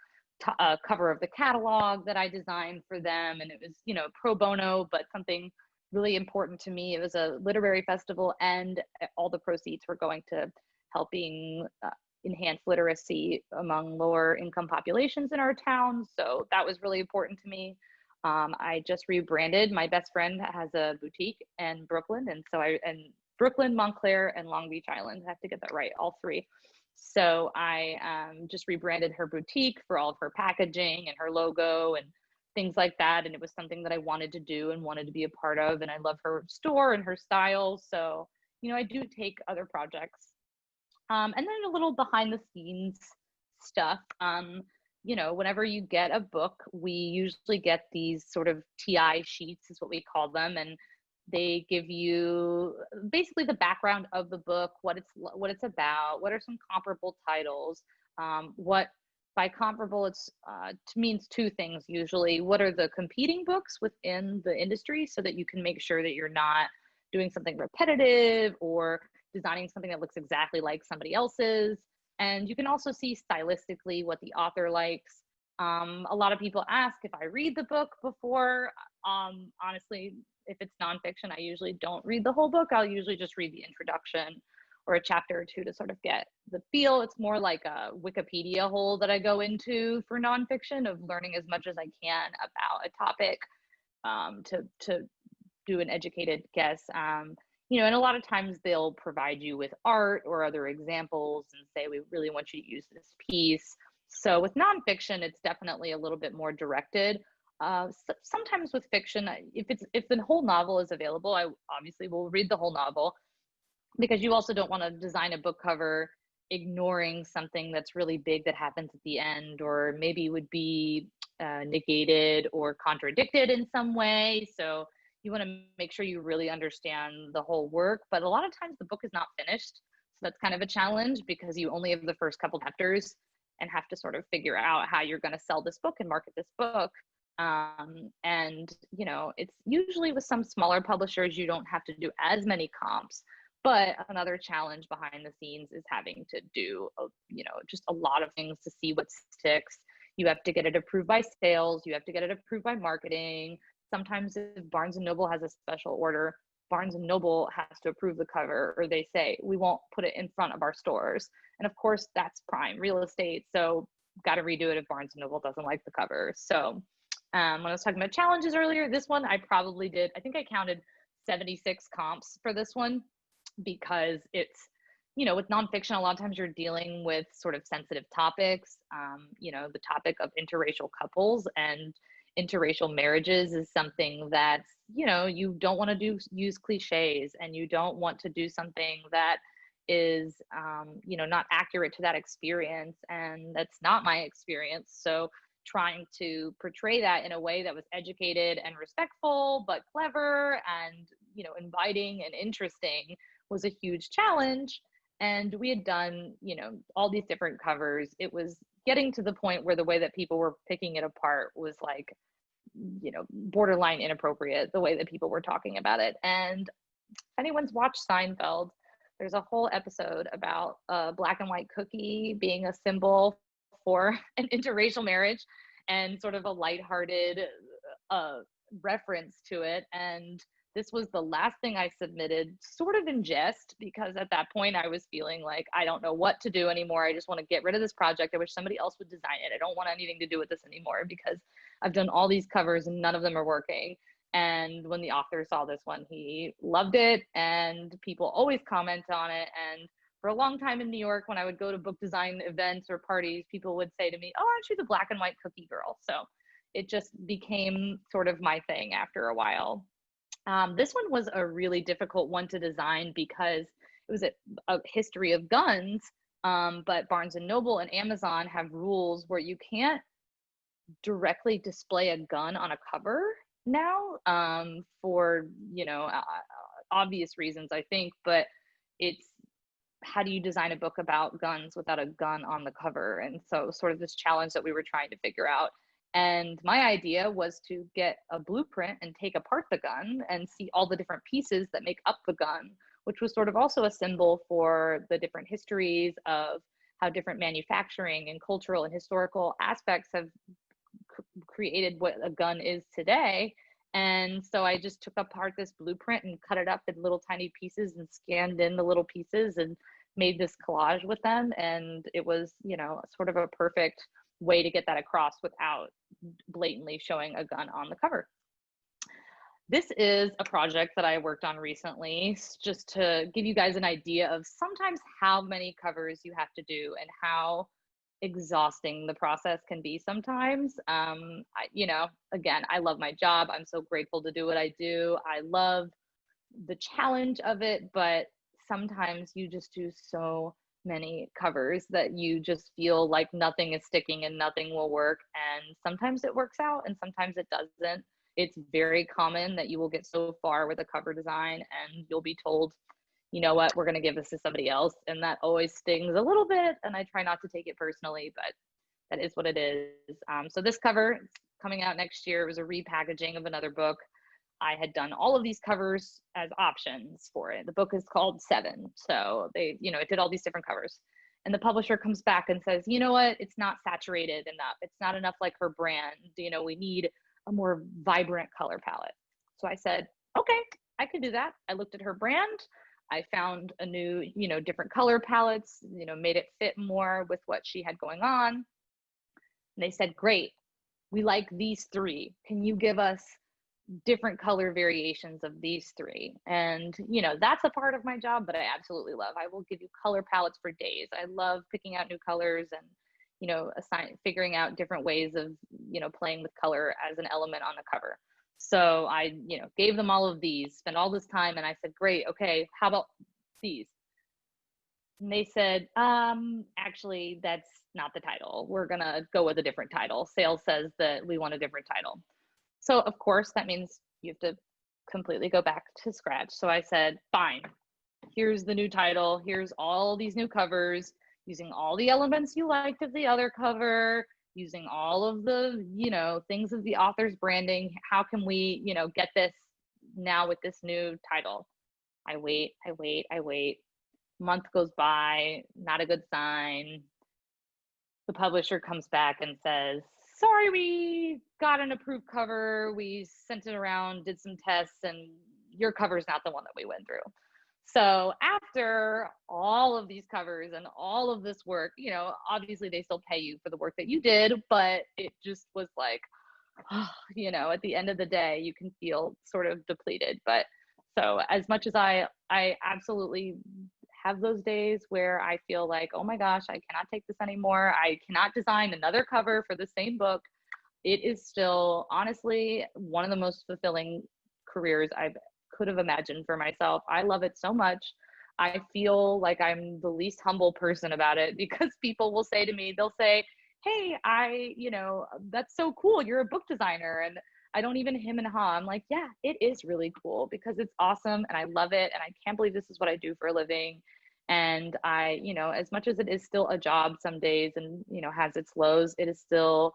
cover of the catalog that I designed for them, and it was, you know, pro bono, but something really important to me. It was a literary festival, and all the proceeds were going to helping enhance literacy among lower income populations in our town. So that was really important to me. I just rebranded. My best friend has a boutique in Brooklyn, and so and Brooklyn, Montclair, and Long Beach Island. I have to get that right, all three. So I just rebranded her boutique for all of her packaging and her logo and things like that. And it was something that I wanted to do and wanted to be a part of. And I love her store and her style. So, you know, I do take other projects. And then a little behind the scenes stuff. You know, whenever you get a book, we usually get these sort of TI sheets is what we call them. And they give you basically the background of the book, what it's about, what are some comparable titles, what by comparable it's means two things usually. What are the competing books within the industry, so that you can make sure that you're not doing something repetitive or designing something that looks exactly like somebody else's. And you can also see stylistically what the author likes. A lot of people ask if I read the book before. Honestly, if it's nonfiction, I usually don't read the whole book. I'll usually just read the introduction or a chapter or two to sort of get the feel. It's more like a Wikipedia hole that I go into for nonfiction, of learning as much as I can about a topic to do an educated guess. You know, and a lot of times they'll provide you with art or other examples and say, we really want you to use this piece. So with nonfiction, it's definitely a little bit more directed. Sometimes with fiction, if the whole novel is available, I obviously will read the whole novel, because you also don't want to design a book cover ignoring something that's really big that happens at the end, or maybe would be negated or contradicted in some way. So you want to make sure you really understand the whole work. But a lot of times the book is not finished. So that's kind of a challenge, because you only have the first couple chapters and have to sort of figure out how you're going to sell this book and market this book. And, you know, it's usually with some smaller publishers, you don't have to do as many comps. But another challenge behind the scenes is having to do, you know, just a lot of things to see what sticks. You have to get it approved by sales. You have to get it approved by marketing. Sometimes if Barnes & Noble has a special order, Barnes & Noble has to approve the cover, or they say, we won't put it in front of our stores. And of course, that's prime real estate. So got to redo it if Barnes & Noble doesn't like the cover. So when I was talking about challenges earlier, this one I probably did, I think I counted 76 comps for this one, because it's, you know, with nonfiction, a lot of times you're dealing with sort of sensitive topics. You know, the topic of interracial couples and interracial marriages is something that, you know, you don't want to use cliches, and you don't want to do something that is, you know, not accurate to that experience. And that's not my experience. So trying to portray that in a way that was educated and respectful, but clever and, you know, inviting and interesting was a huge challenge. And we had done, you know, all these different covers. It was getting to the point where the way that people were picking it apart was like, you know, borderline inappropriate, the way that people were talking about it. And anyone's watched Seinfeld, there's a whole episode about a black and white cookie being a symbol for an interracial marriage, and sort of a lighthearted reference to it. And this was the last thing I submitted, sort of in jest, because at that point I was feeling like, I don't know what to do anymore. I just want to get rid of this project. I wish somebody else would design it. I don't want anything to do with this anymore, because I've done all these covers and none of them are working. And when the author saw this one, he loved it, and people always comment on it. And for a long time in New York, when I would go to book design events or parties, people would say to me, oh, aren't you the black and white cookie girl? So it just became sort of my thing after a while. This one was a really difficult one to design because it was a history of guns, but Barnes & Noble and Amazon have rules where you can't directly display a gun on a cover now, for, you know, obvious reasons, I think, but it's, how do you design a book about guns without a gun on the cover? And so sort of this challenge that we were trying to figure out. And my idea was to get a blueprint and take apart the gun and see all the different pieces that make up the gun, which was sort of also a symbol for the different histories of how different manufacturing and cultural and historical aspects have created what a gun is today. And so I just took apart this blueprint and cut it up in little tiny pieces and scanned in the little pieces and made this collage with them. And it was, you know, sort of a perfect way to get that across without blatantly showing a gun on the cover. This is a project that I worked on recently, just to give you guys an idea of sometimes how many covers you have to do and how exhausting the process can be sometimes. You know, again, I love my job. I'm so grateful to do what I do. I love the challenge of it, but sometimes you just do so many covers that you just feel like nothing is sticking and nothing will work. And sometimes it works out and sometimes it doesn't. It's very common that you will get so far with a cover design and you'll be told, you know what, we're going to give this to somebody else. And that always stings a little bit. And I try not to take it personally, but that is what it is. So this cover is coming out next year. It was a repackaging of another book. I had done all of these covers as options for it. The book is called Seven. So they, you know, it did all these different covers. And the publisher comes back and says, you know what, it's not saturated enough. It's not enough like her brand. You know, we need a more vibrant color palette. So I said, okay, I could do that. I looked at her brand. I found a new, you know, different color palettes, you know, made it fit more with what she had going on. And they said, great, we like these three. Can you give us different color variations of these three? And, you know, that's a part of my job, but I absolutely love. I will give you color palettes for days. I love picking out new colors and, you know, figuring out different ways of, you know, playing with color as an element on the cover. So I, you know, gave them all of these, spent all this time, and I said, great, okay, how about these? And they said, actually, that's not the title. We're gonna go with a different title. Sales says that we want a different title. So of course, that means you have to completely go back to scratch. So I said, fine, here's the new title. Here's all these new covers, using all the elements you liked of the other cover, using all of the, you know, things of the author's branding. How can we, you know, get this now with this new title? I wait. Month goes by, not a good sign. The publisher comes back and says, sorry, we got an approved cover. We sent it around, did some tests, and your cover is not the one that we went through. So after all of these covers and all of this work, you know, obviously they still pay you for the work that you did, but it just was like, oh, you know, at the end of the day, you can feel sort of depleted. But so as much as I absolutely have those days where I feel like, oh my gosh, I cannot take this anymore. I cannot design another cover for the same book. It is still honestly one of the most fulfilling careers I've could have imagined for myself. I love it so much. I feel like I'm the least humble person about it, because people will say to me, they'll say, hey, you know, that's so cool. You're a book designer. And I don't even hem and haw. I'm like, yeah, it is really cool because it's awesome and I love it. And I can't believe this is what I do for a living. And I, you know, as much as it is still a job some days and, you know, has its lows, it is still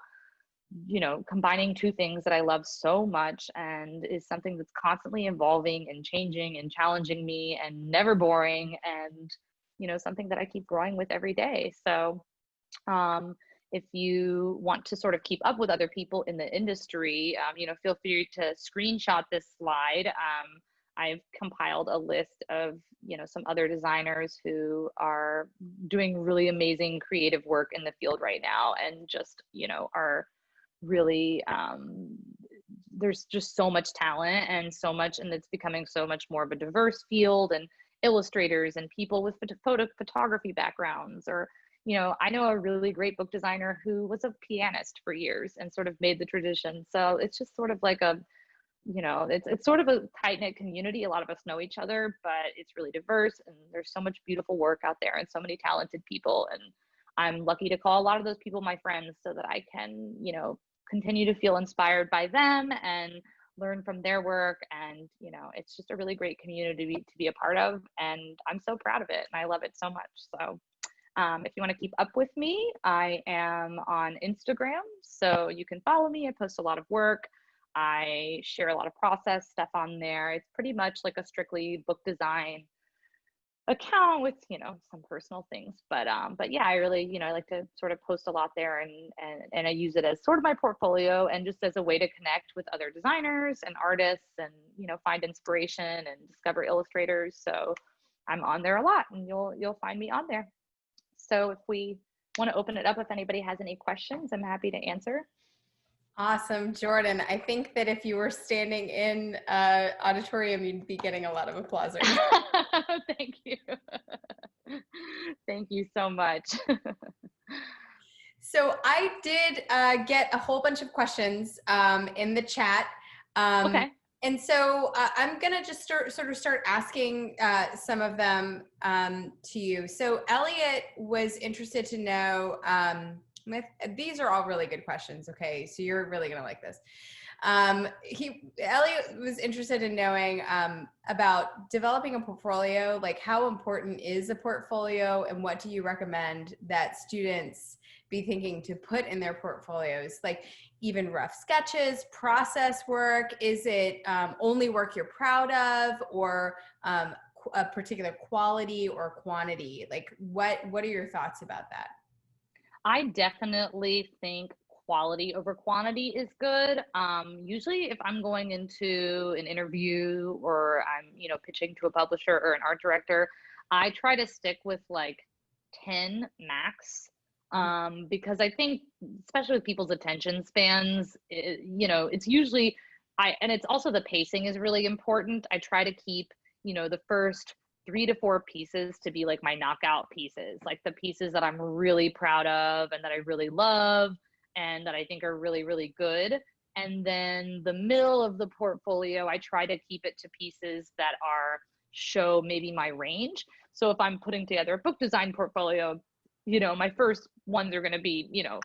you know, combining two things that I love so much and is something that's constantly evolving and changing and challenging me and never boring, and, you know, something that I keep growing with every day. So if you want to sort of keep up with other people in the industry, you know, feel free to screenshot this slide. I've compiled a list of, you know, some other designers who are doing really amazing creative work in the field right now, and just, you know, are really, there's just so much talent and so much, and it's becoming so much more of a diverse field, and illustrators and people with photography backgrounds, or, you know, I know a really great book designer who was a pianist for years and sort of made the tradition. So it's just sort of like a, you know, it's sort of a tight-knit community. A lot of us know each other, but it's really diverse, and there's so much beautiful work out there and so many talented people. And I'm lucky to call a lot of those people my friends, so that I can, you know, continue to feel inspired by them and learn from their work. And, you know, it's just a really great community to be a part of, and I'm so proud of it, and I love it so much. So if you want to keep up with me, I am on Instagram, so you can follow me. I post a lot of work. I share a lot of process stuff on there. It's pretty much like a strictly book design account with, you know, some personal things. But yeah, I really, you know, I like to sort of post a lot there, and I use it as sort of my portfolio, and just as a way to connect with other designers and artists, and, you know, find inspiration and discover illustrators. So I'm on there a lot, and you'll find me on there. So if we want to open it up, if anybody has any questions, I'm happy to answer. Awesome, Jordan. I think that if you were standing in auditorium, you'd be getting a lot of applause right now. Thank you. Thank you so much. So I did get a whole bunch of questions in the chat. Okay. And so I'm going to just start asking some of them to you. So Elliot was interested to know, these are all really good questions. Okay. So you're really going to like this. Elliot was interested in knowing about developing a portfolio, like how important is a portfolio, and what do you recommend that students be thinking to put in their portfolios? Like even rough sketches, process work, is it only work you're proud of, or a particular quality or quantity? Like what are your thoughts about that? I definitely think quality over quantity is good. Usually if I'm going into an interview, or I'm, you know, pitching to a publisher or an art director, I try to stick with like 10 max. Because I think, especially with people's attention spans, you know, it's usually, and it's also the pacing is really important. I try to keep, you know, the first 3 to 4 pieces to be like my knockout pieces, like the pieces that I'm really proud of and that I really love and that I think are really, really good. And then the middle of the portfolio, I try to keep it to pieces that show maybe my range. So if I'm putting together a book design portfolio, you know, my first ones are going to be, you know,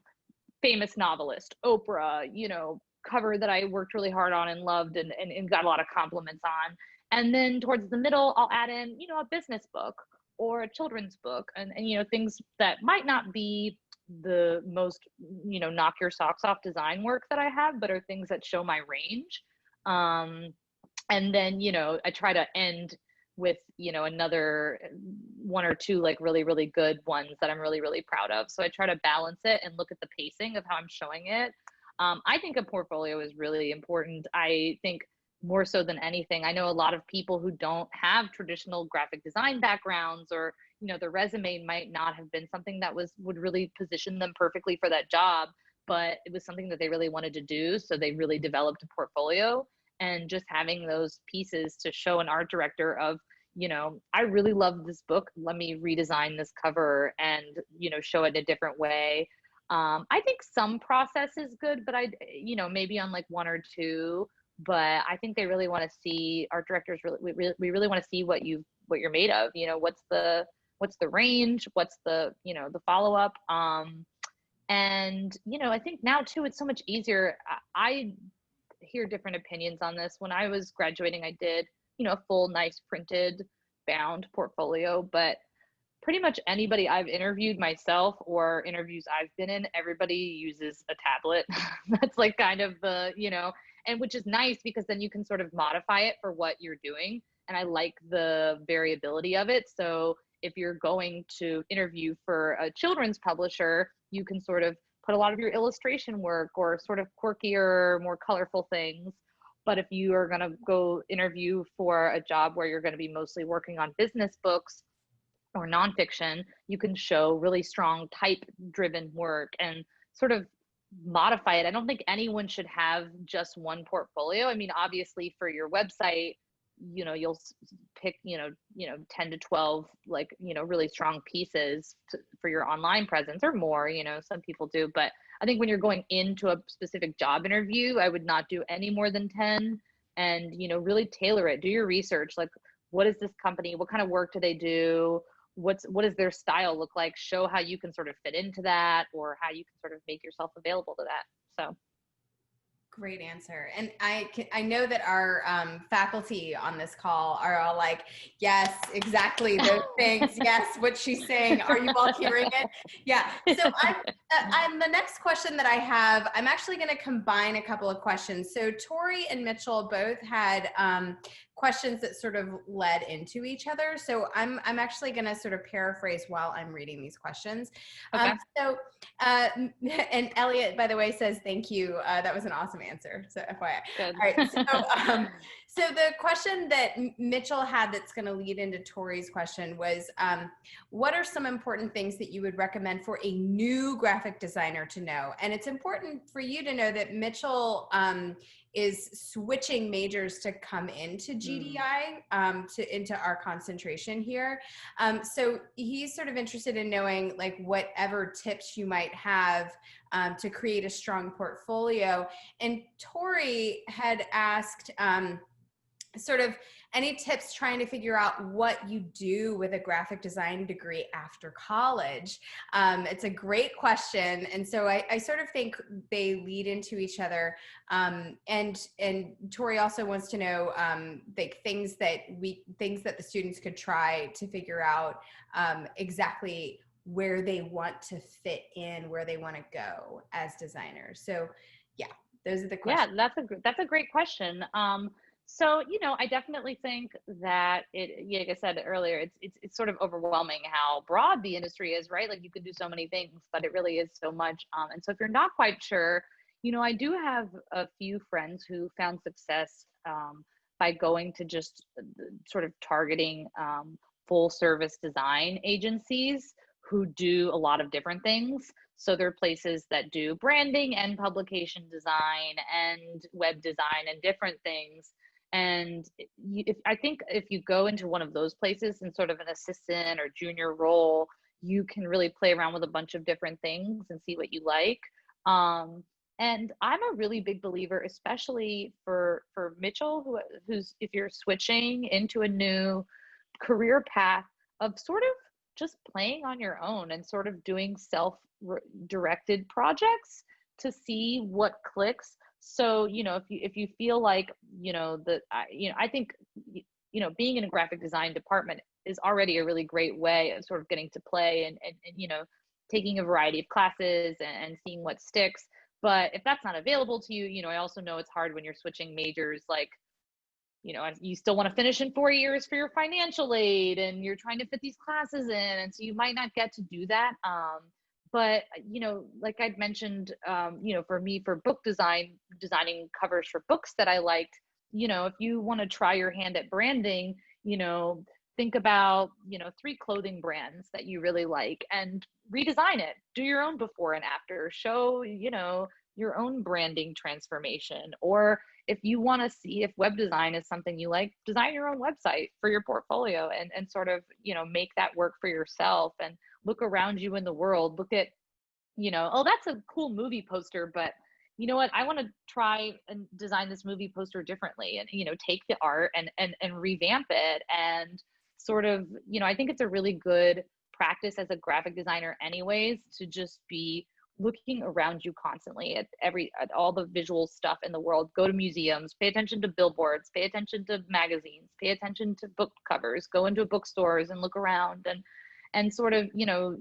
famous novelist, Oprah, you know, cover that I worked really hard on and loved and got a lot of compliments on. And then towards the middle, I'll add in, you know, a business book or a children's book, and you know, things that might not be the most, you know, knock your socks off design work that I have, but are things that show my range. And then, you know, I try to end with, you know, another 1 or 2 like really, really good ones that I'm really, really proud of. So I try to balance it and look at the pacing of how I'm showing it. I think a portfolio is really important. I think more so than anything, I know a lot of people who don't have traditional graphic design backgrounds, or, you know, their resume might not have been something that would really position them perfectly for that job, but it was something that they really wanted to do. So they really developed a portfolio, and just having those pieces to show an art director of, you know, I really love this book. Let me redesign this cover and, you know, show it a different way. I think some process is good, but you know, maybe on like 1 or 2, but I think they really want to see, art directors we really want to see what you're made of, you know, what's the range, what's the, you know, the follow-up. And, you know, I think now too, it's so much easier. I hear different opinions on this. When I was graduating, I did, you know, a full, nice printed bound portfolio, but pretty much anybody I've interviewed myself or interviews I've been in, everybody uses a tablet. That's like kind of the, and which is nice because then you can sort of modify it for what you're doing. And I like the variability of it. So if you're going to interview for a children's publisher, you can sort of put a lot of your illustration work or sort of quirkier, more colorful things. But if you are going to go interview for a job where you're going to be mostly working on business books or nonfiction, you can show really strong type-driven work and sort of modify it. I don't think anyone should have just one portfolio. I mean, obviously for your website, you'll pick, 10 to 12, like, really strong pieces for your online presence or more, some people do. But I think when you're going into a specific job interview, I would not do any more than 10 and, really tailor it. Do your research. Like, what is this company? What kind of work do they do? What does their style look like? Show how you can sort of fit into that or how you can sort of make yourself available to that. So. Great answer. And I know that our faculty on this call are all like, yes, exactly those things. Yes, what she's saying. Are you all hearing it? Yeah. So I'm the next question that I have, I'm actually going to combine a couple of questions. So Tori and Mitchell both had questions that sort of led into each other. So I'm actually going to sort of paraphrase while I'm reading these questions. Okay. And Elliot, by the way, says thank you. That was an awesome answer. So FYI. Good. All right. So the question that Mitchell had that's going to lead into Tori's question was, what are some important things that you would recommend for a new graphic designer to know? And it's important for you to know that Mitchell is switching majors to come into GD+I, into our concentration here. So he's sort of interested in knowing like whatever tips you might have to create a strong portfolio. And Tori had asked sort of any tips trying to figure out what you do with a graphic design degree after college. It's a great question. And so I sort of think they lead into each other. And Tori also wants to know like things that the students could try to figure out exactly where they want to fit in, where they want to go as designers. So yeah, those are the questions. Yeah, that's a great question. So, I definitely think that like I said earlier, it's sort of overwhelming how broad the industry is, right? Like you could do so many things, but it really is so much. And so if you're not quite sure, I do have a few friends who found success by going to just sort of targeting full service design agencies who do a lot of different things. So there are places that do branding and publication design and web design and different things. And I think if you go into one of those places in sort of an assistant or junior role, you can really play around with a bunch of different things and see what you like. And I'm a really big believer, especially for Mitchell, who's if you're switching into a new career path, of sort of just playing on your own and sort of doing self-directed projects to see what clicks. So, if you feel like, I think, being in a graphic design department is already a really great way of sort of getting to play and taking a variety of classes and seeing what sticks. But if that's not available to you, I also know it's hard when you're switching majors, like, you still want to finish in 4 years for your financial aid and you're trying to fit these classes in. And so you might not get to do that. But, like I'd mentioned, for me, for book designing covers for books that I liked, if you want to try your hand at branding, think about, 3 clothing brands that you really like and redesign it. Do your own before and after. Show, your own branding transformation. Or if you want to see if web design is something you like, design your own website for your portfolio and sort of, make that work for yourself and look around you in the world. Look at, oh, that's a cool movie poster, but you know what? I want to try and design this movie poster differently and, take the art and revamp it and sort of, I think it's a really good practice as a graphic designer anyways, to just be looking around you constantly at all the visual stuff in the world. Go to museums, pay attention to billboards, pay attention to magazines, pay attention to book covers, go into bookstores and look around and sort of, you know,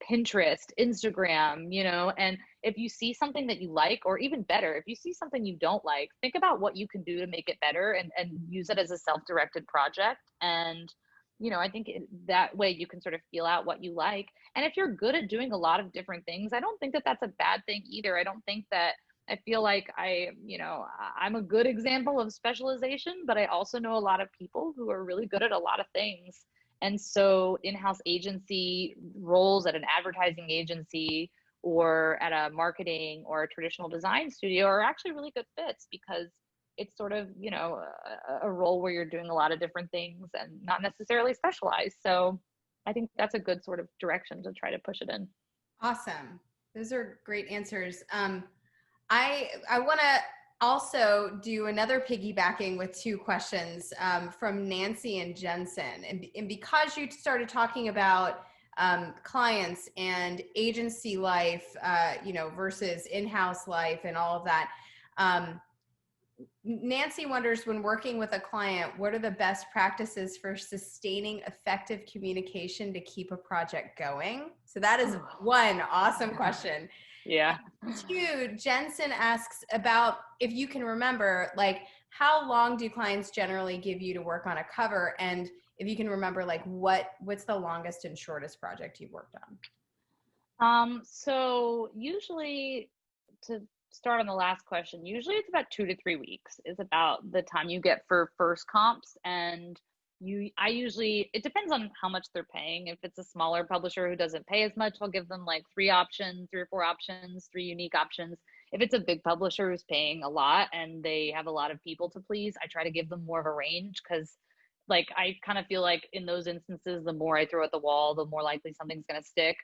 Pinterest, Instagram, you know, and if you see something that you like, or even better, if you see something you don't like, think about what you can do to make it better, and use it as a self-directed project. And, you know, I think that way you can sort of feel out what you like. And if you're good at doing a lot of different things, I don't think that that's a bad thing either. I don't think that, I feel like you know, I'm a good example of specialization, but I also know a lot of people who are really good at a lot of things. And so in-house agency roles at an advertising agency or at a marketing or a traditional design studio are actually really good fits, because it's sort of, you know, a role where you're doing a lot of different things and not necessarily specialized. So I think that's a good sort of direction to try to push it in. Awesome. Those are great answers. I want to also do another piggybacking with two questions from Nancy and Jensen. And because you started talking about clients and agency life, you know, versus in-house life and all of that, Nancy wonders, when working with a client, what are the best practices for sustaining effective communication to keep a project going? So that is one awesome question. Yeah. Two, Jensen asks about, if you can remember, like, how long do clients generally give you to work on a cover? And if you can remember, like, what's the longest and shortest project you've worked on? So usually, to start on the last question, usually it's about 2 to 3 weeks is about the time you get for first comps. And I usually, it depends on how much they're paying. If it's a smaller publisher who doesn't pay as much, I'll give them like 3 or 4 options, 3 unique options. If it's a big publisher who's paying a lot and they have a lot of people to please, I try to give them more of a range, because like, I kind of feel like in those instances, the more I throw at the wall, the more likely something's going to stick.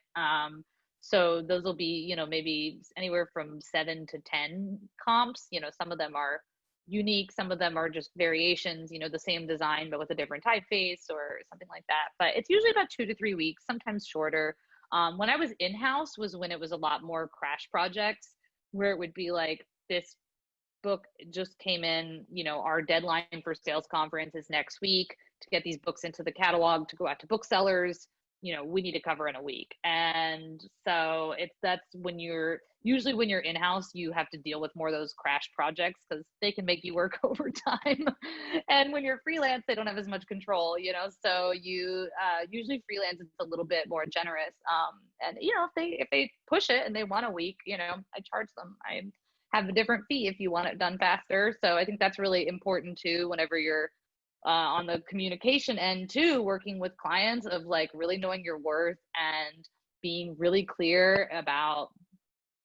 So those will be, you know, maybe anywhere from 7 to 10 comps. You know, some of them are unique, some of them are just variations, you know, the same design but with a different typeface or something like that. But it's usually about 2 to 3 weeks, sometimes shorter. When I was in-house was when it was a lot more crash projects, where it would be like, this book just came in, you know, our deadline for sales conference is next week to get these books into the catalog to go out to booksellers. You know, we need to cover in a week. And so that's when usually when you're in-house, you have to deal with more of those crash projects, because they can make you work overtime. And when you're freelance, they don't have as much control, you know, so you usually freelance, it's a little bit more generous. And you know, if they push it and they want a week, you know, I charge them. I have a different fee if you want it done faster. So I think that's really important too, whenever you're on the communication end too, working with clients, of like really knowing your worth and being really clear about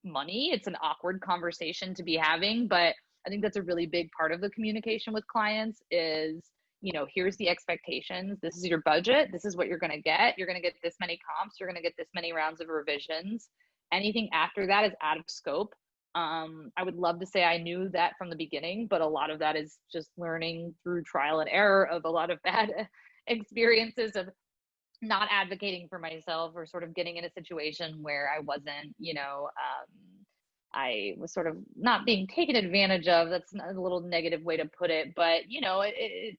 money. It's an awkward conversation to be having, but I think that's a really big part of the communication with clients is, you know, here's the expectations. This is your budget. This is what you're going to get. You're going to get this many comps. You're going to get this many rounds of revisions. Anything after that is out of scope. I would love to say I knew that from the beginning, but a lot of that is just learning through trial and error of a lot of bad experiences of not advocating for myself, or sort of getting in a situation where I wasn't, you know, I was sort of not being taken advantage of. That's a little negative way to put it, but you know, it's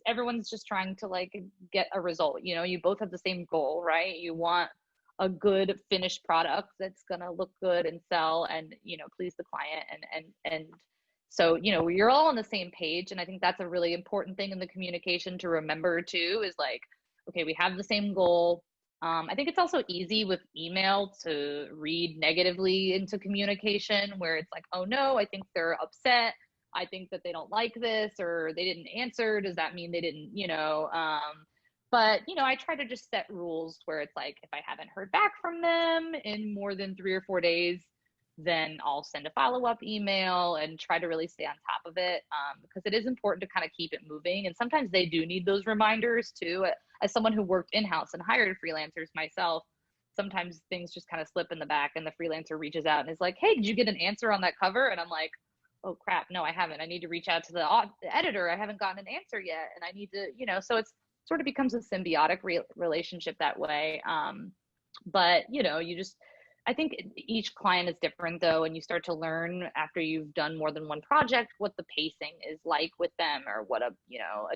everyone's just trying to like get a result. You know, you both have the same goal, right? You want a good finished product that's going to look good and sell and, you know, please the client. And so, you know, you're all on the same page. And I think that's a really important thing in the communication to remember too, is like, okay, we have the same goal. I think it's also easy with email to read negatively into communication, where it's like, oh no, I think they're upset. I think that they don't like this, or they didn't answer. Does that mean they didn't, you know, but, you know, I try to just set rules where it's like, if I haven't heard back from them in more than 3 or 4 days, then I'll send a follow-up email and try to really stay on top of it, because it is important to kind of keep it moving. And sometimes they do need those reminders too. As someone who worked in-house and hired freelancers myself, sometimes things just kind of slip in the back and the freelancer reaches out and is like, hey, did you get an answer on that cover? And I'm like, oh crap, no, I haven't. I need to reach out to the editor. I haven't gotten an answer yet. And I need to, you know, so it's sort of becomes a symbiotic relationship that way. But, you know, I think each client is different though, and you start to learn after you've done more than one project what the pacing is like with them, or what a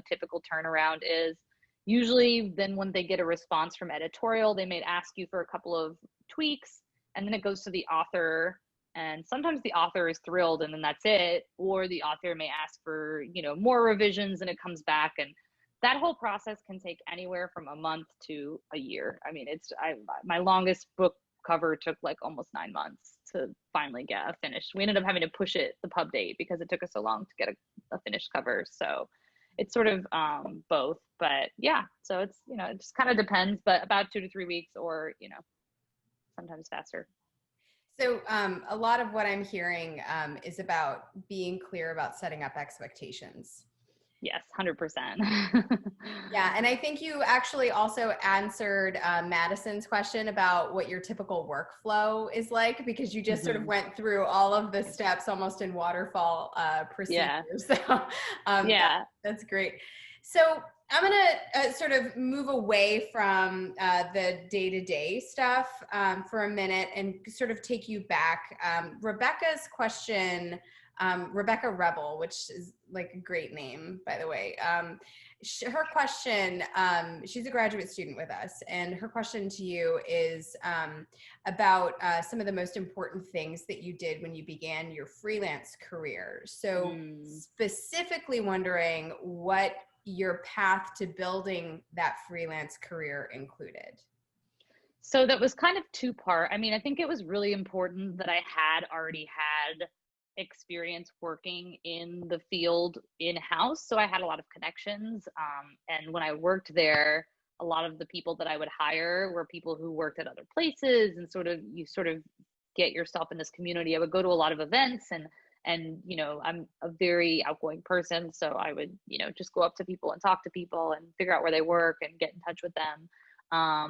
typical turnaround is. usually then when they get a response from editorial, they may ask you for a couple of tweaks, and then it goes to the author. And sometimes the author is thrilled and then that's it. Or the author may ask for, more revisions and it comes back. And that whole process can take anywhere from a month to a year. I mean, my longest book cover took like almost 9 months to finally get a finished. We ended up having to push the pub date because it took us so long to get a finished cover. So it's sort of both, but yeah, so it's, it just kind of depends, but about 2 to 3 weeks or, sometimes faster. So a lot of what I'm hearing is about being clear about setting up expectations. Yes, 100%. Yeah, and I think you actually also answered Madison's question about what your typical workflow is like, because you just sort of went through all of the steps almost in waterfall procedures. Yeah. So that's great. So I'm going to sort of move away from the day-to-day stuff for a minute and sort of take you back. Rebecca's question, Rebecca Rebel, which is like a great name, by the way. Her question, she's a graduate student with us, and her question to you is about some of the most important things that you did when you began your freelance career. So specifically wondering what your path to building that freelance career included. So that was kind of two-part. I mean, I think it was really important that I had already had experience working in the field in-house. So I had a lot of connections. And when I worked there, a lot of the people that I would hire were people who worked at other places, and you sort of get yourself in this community. I would go to a lot of events, and I'm a very outgoing person. So I would, just go up to people and talk to people and figure out where they work and get in touch with them.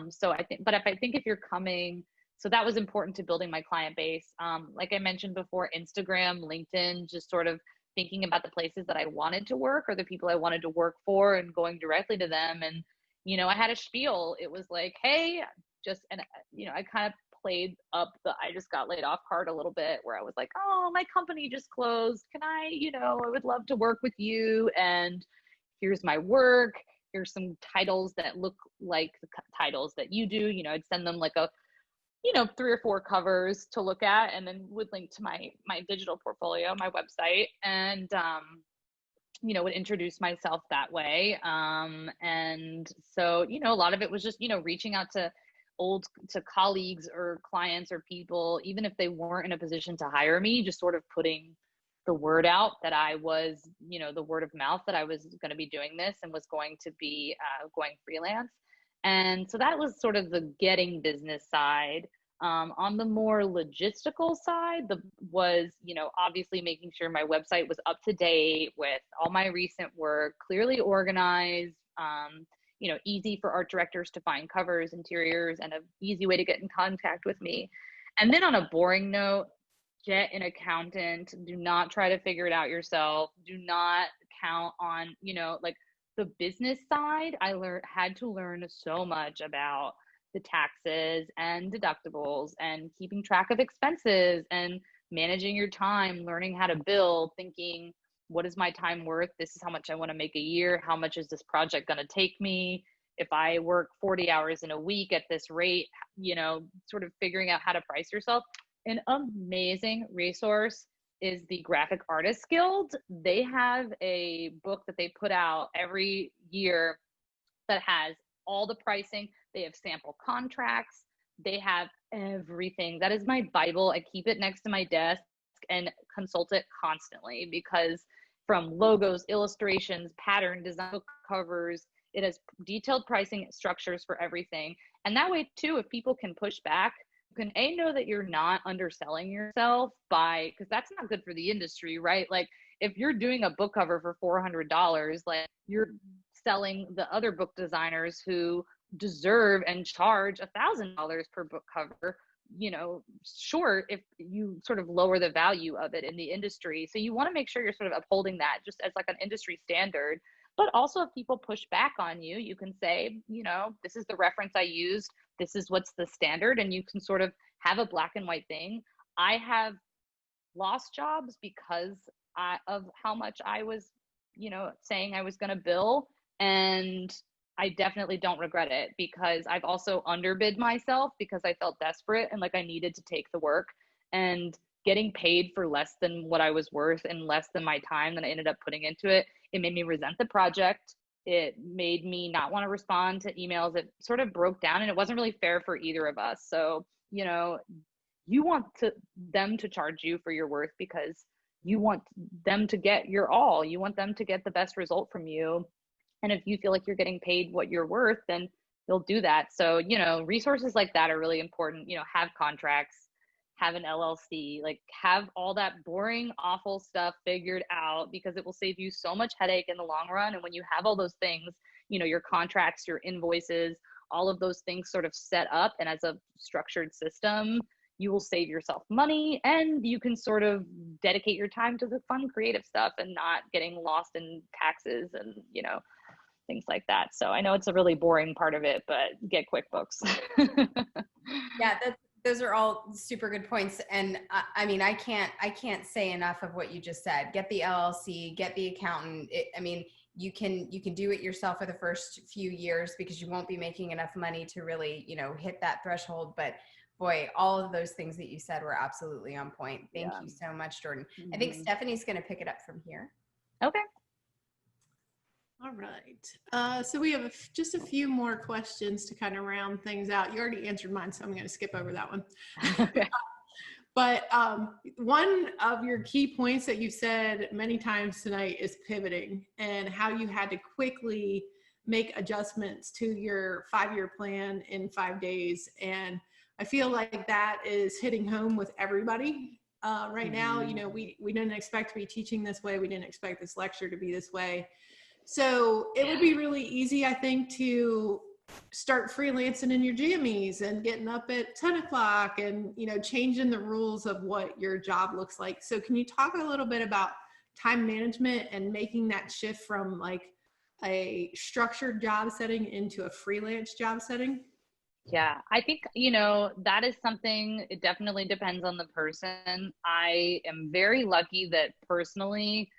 So I think, but if you're coming, so that was important to building my client base. Like I mentioned before, Instagram, LinkedIn, just sort of thinking about the places that I wanted to work or the people I wanted to work for and going directly to them. And, I had a spiel. It was like, hey, I kind of played up the I just got laid off card a little bit, where I was like, oh, my company just closed. Can I, I would love to work with you. And here's my work. Here's some titles that look like the titles that you do. I'd send them like a 3 or 4 covers to look at, and then would link to my digital portfolio, my website, and would introduce myself that way. And so, a lot of it was just, reaching out to colleagues or clients or people, even if they weren't in a position to hire me, just sort of putting the word out that I was, the word of mouth that I was going to be doing this and was going to be going freelance. And so that was sort of the getting business side. On the more logistical side, was, obviously making sure my website was up to date with all my recent work, clearly organized, easy for art directors to find covers, interiors, and an easy way to get in contact with me. And then on a boring note, get an accountant. Do not try to figure it out yourself. Do not count on, like the business side. I had to learn so much about the taxes and deductibles and keeping track of expenses and managing your time, learning how to bill, thinking, what is my time worth? This is how much I want to make a year. How much is this project going to take me? If I work 40 hours in a week at this rate, sort of figuring out how to price yourself. An amazing resource is the Graphic Artists Guild. They have a book that they put out every year that has all the pricing. They have sample contracts. They have everything. That is my Bible. I keep it next to my desk and consult it constantly, because from logos, illustrations, pattern, design, book covers, it has detailed pricing structures for everything. And that way too, if people can push back, you can know that you're not underselling yourself because that's not good for the industry, right? Like if you're doing a book cover for $400, like you're selling the other book designers who deserve and charge $1,000 per book cover, short if you sort of lower the value of it in the industry. So you want to make sure you're sort of upholding that just as like an industry standard. But also if people push back on you, you can say, this is the reference I used. This is what's the standard. And you can sort of have a black and white thing. I have lost jobs because of how much I was, saying I was going to bill. And I definitely don't regret it, because I've also underbid myself because I felt desperate and like I needed to take the work, and getting paid for less than what I was worth and less than my time that I ended up putting into it. It made me resent the project. It made me not want to respond to emails. It sort of broke down, and it wasn't really fair for either of us. So, you know, you want them to charge you for your worth because you want them to get your all. You want them to get the best result from you. And if you feel like you're getting paid what you're worth, then you'll do that. So, you know, resources like that are really important. You know, have contracts, have an LLC, like have all that boring, awful stuff figured out, because it will save you so much headache in the long run. And when you have all those things, you know, your contracts, your invoices, all of those things sort of set up and as a structured system, you will save yourself money, and you can sort of dedicate your time to the fun, creative stuff and not getting lost in taxes and, you know, things like that. So I know it's a really boring part of it, but get QuickBooks. Yeah, those are all super good points. And I mean, I can't say enough of what you just said. Get the LLC, get the accountant. I mean, you can do it yourself for the first few years because you won't be making enough money to really, you know, hit that threshold. But boy, all of those things that you said were absolutely on point. Thank you so much, Jordan. I think Stephanie's going to pick it up from here. Okay. All right. So we have just a few more questions to kind of round things out. You already answered mine, so I'm going to skip over that one. Okay. But one of your key points that you've said many times tonight is pivoting, and how you had to quickly make adjustments to your 5-year plan in 5 days. And I feel like that is hitting home with everybody right now. You know, we didn't expect to be teaching this way. We didn't expect this lecture to be this way. So it would be really easy, I think, to start freelancing in your jammies and getting up at 10 o'clock and, you know, changing the rules of what your job looks like. So can you talk a little bit about time management and making that shift from like a structured job setting into a freelance job setting? Yeah, I think, you know, that is something, it definitely depends on the person. I am very lucky that personally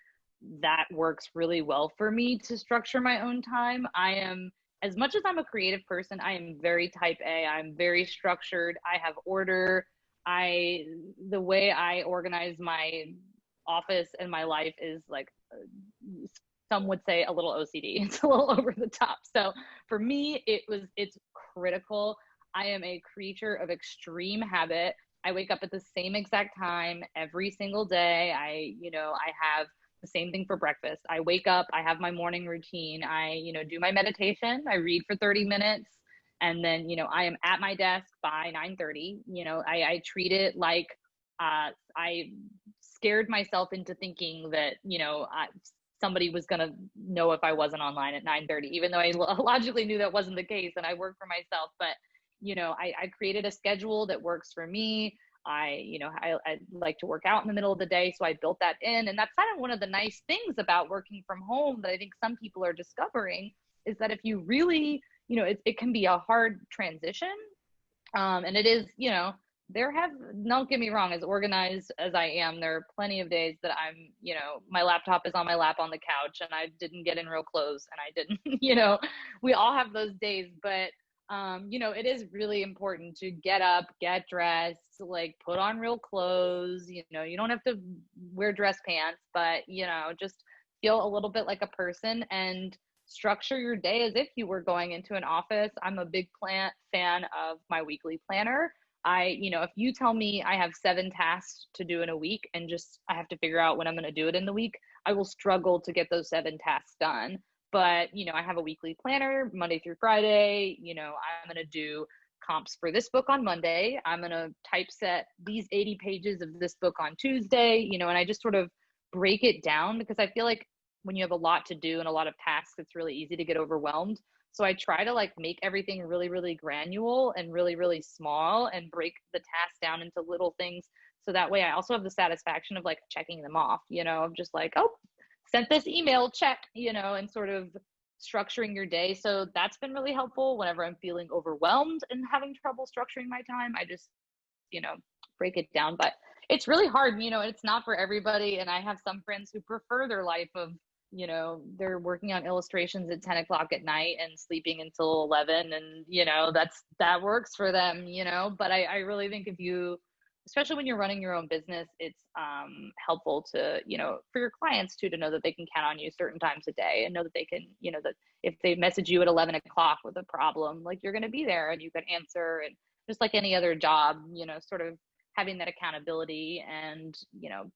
that works really well for me to structure my own time. I am, as much as I'm a creative person, I am very type A. I'm very structured. I have order. The way I organize my office and my life is like, some would say a little OCD. It's a little over the top. So for me, it's critical. I am a creature of extreme habit. I wake up at the same exact time every single day. I have the same thing for breakfast. I wake up, I have my morning routine. I, do my meditation. I read for 30 minutes. And then, I am at my desk by 9:30. I treat it like I scared myself into thinking that, somebody was going to know if I wasn't online at 9:30, even though I logically knew that wasn't the case and I work for myself. But, I created a schedule that works for me. I like to work out in the middle of the day. So I built that in. And that's kind of one of the nice things about working from home that I think some people are discovering, is that if you really, it can be a hard transition. And it is, don't get me wrong, as organized as I am, there are plenty of days that I'm, my laptop is on my lap on the couch and I didn't get in real clothes and I didn't, we all have those days, but it is really important to get up, get dressed, like put on real clothes. You don't have to wear dress pants, but, just feel a little bit like a person and structure your day as if you were going into an office. I'm a big fan of my weekly planner. If you tell me I have 7 tasks to do in a week and just I have to figure out when I'm going to do it in the week, I will struggle to get those 7 tasks done. But, I have a weekly planner Monday through Friday. I'm going to do comps for this book on Monday. I'm going to typeset these 80 pages of this book on Tuesday, and I just sort of break it down, because I feel like when you have a lot to do and a lot of tasks, it's really easy to get overwhelmed. So I try to like make everything really, really granular and really, really small and break the task down into little things. So that way I also have the satisfaction of like checking them off, of just like, oh, sent this email, check, and sort of structuring your day. So that's been really helpful whenever I'm feeling overwhelmed and having trouble structuring my time. I just, break it down. But it's really hard, it's not for everybody. And I have some friends who prefer their life of you know, they're working on illustrations at 10 o'clock at night and sleeping until 11, and, you know, that works for them, you know. But I really think if you, especially when you're running your own business, it's helpful to, you know, for your clients too, to know that they can count on you certain times a day, and know that they can, you know, that if they message you at 11 o'clock with a problem, like, you're going to be there and you can answer. And just like any other job, you know, sort of having that accountability and, you know,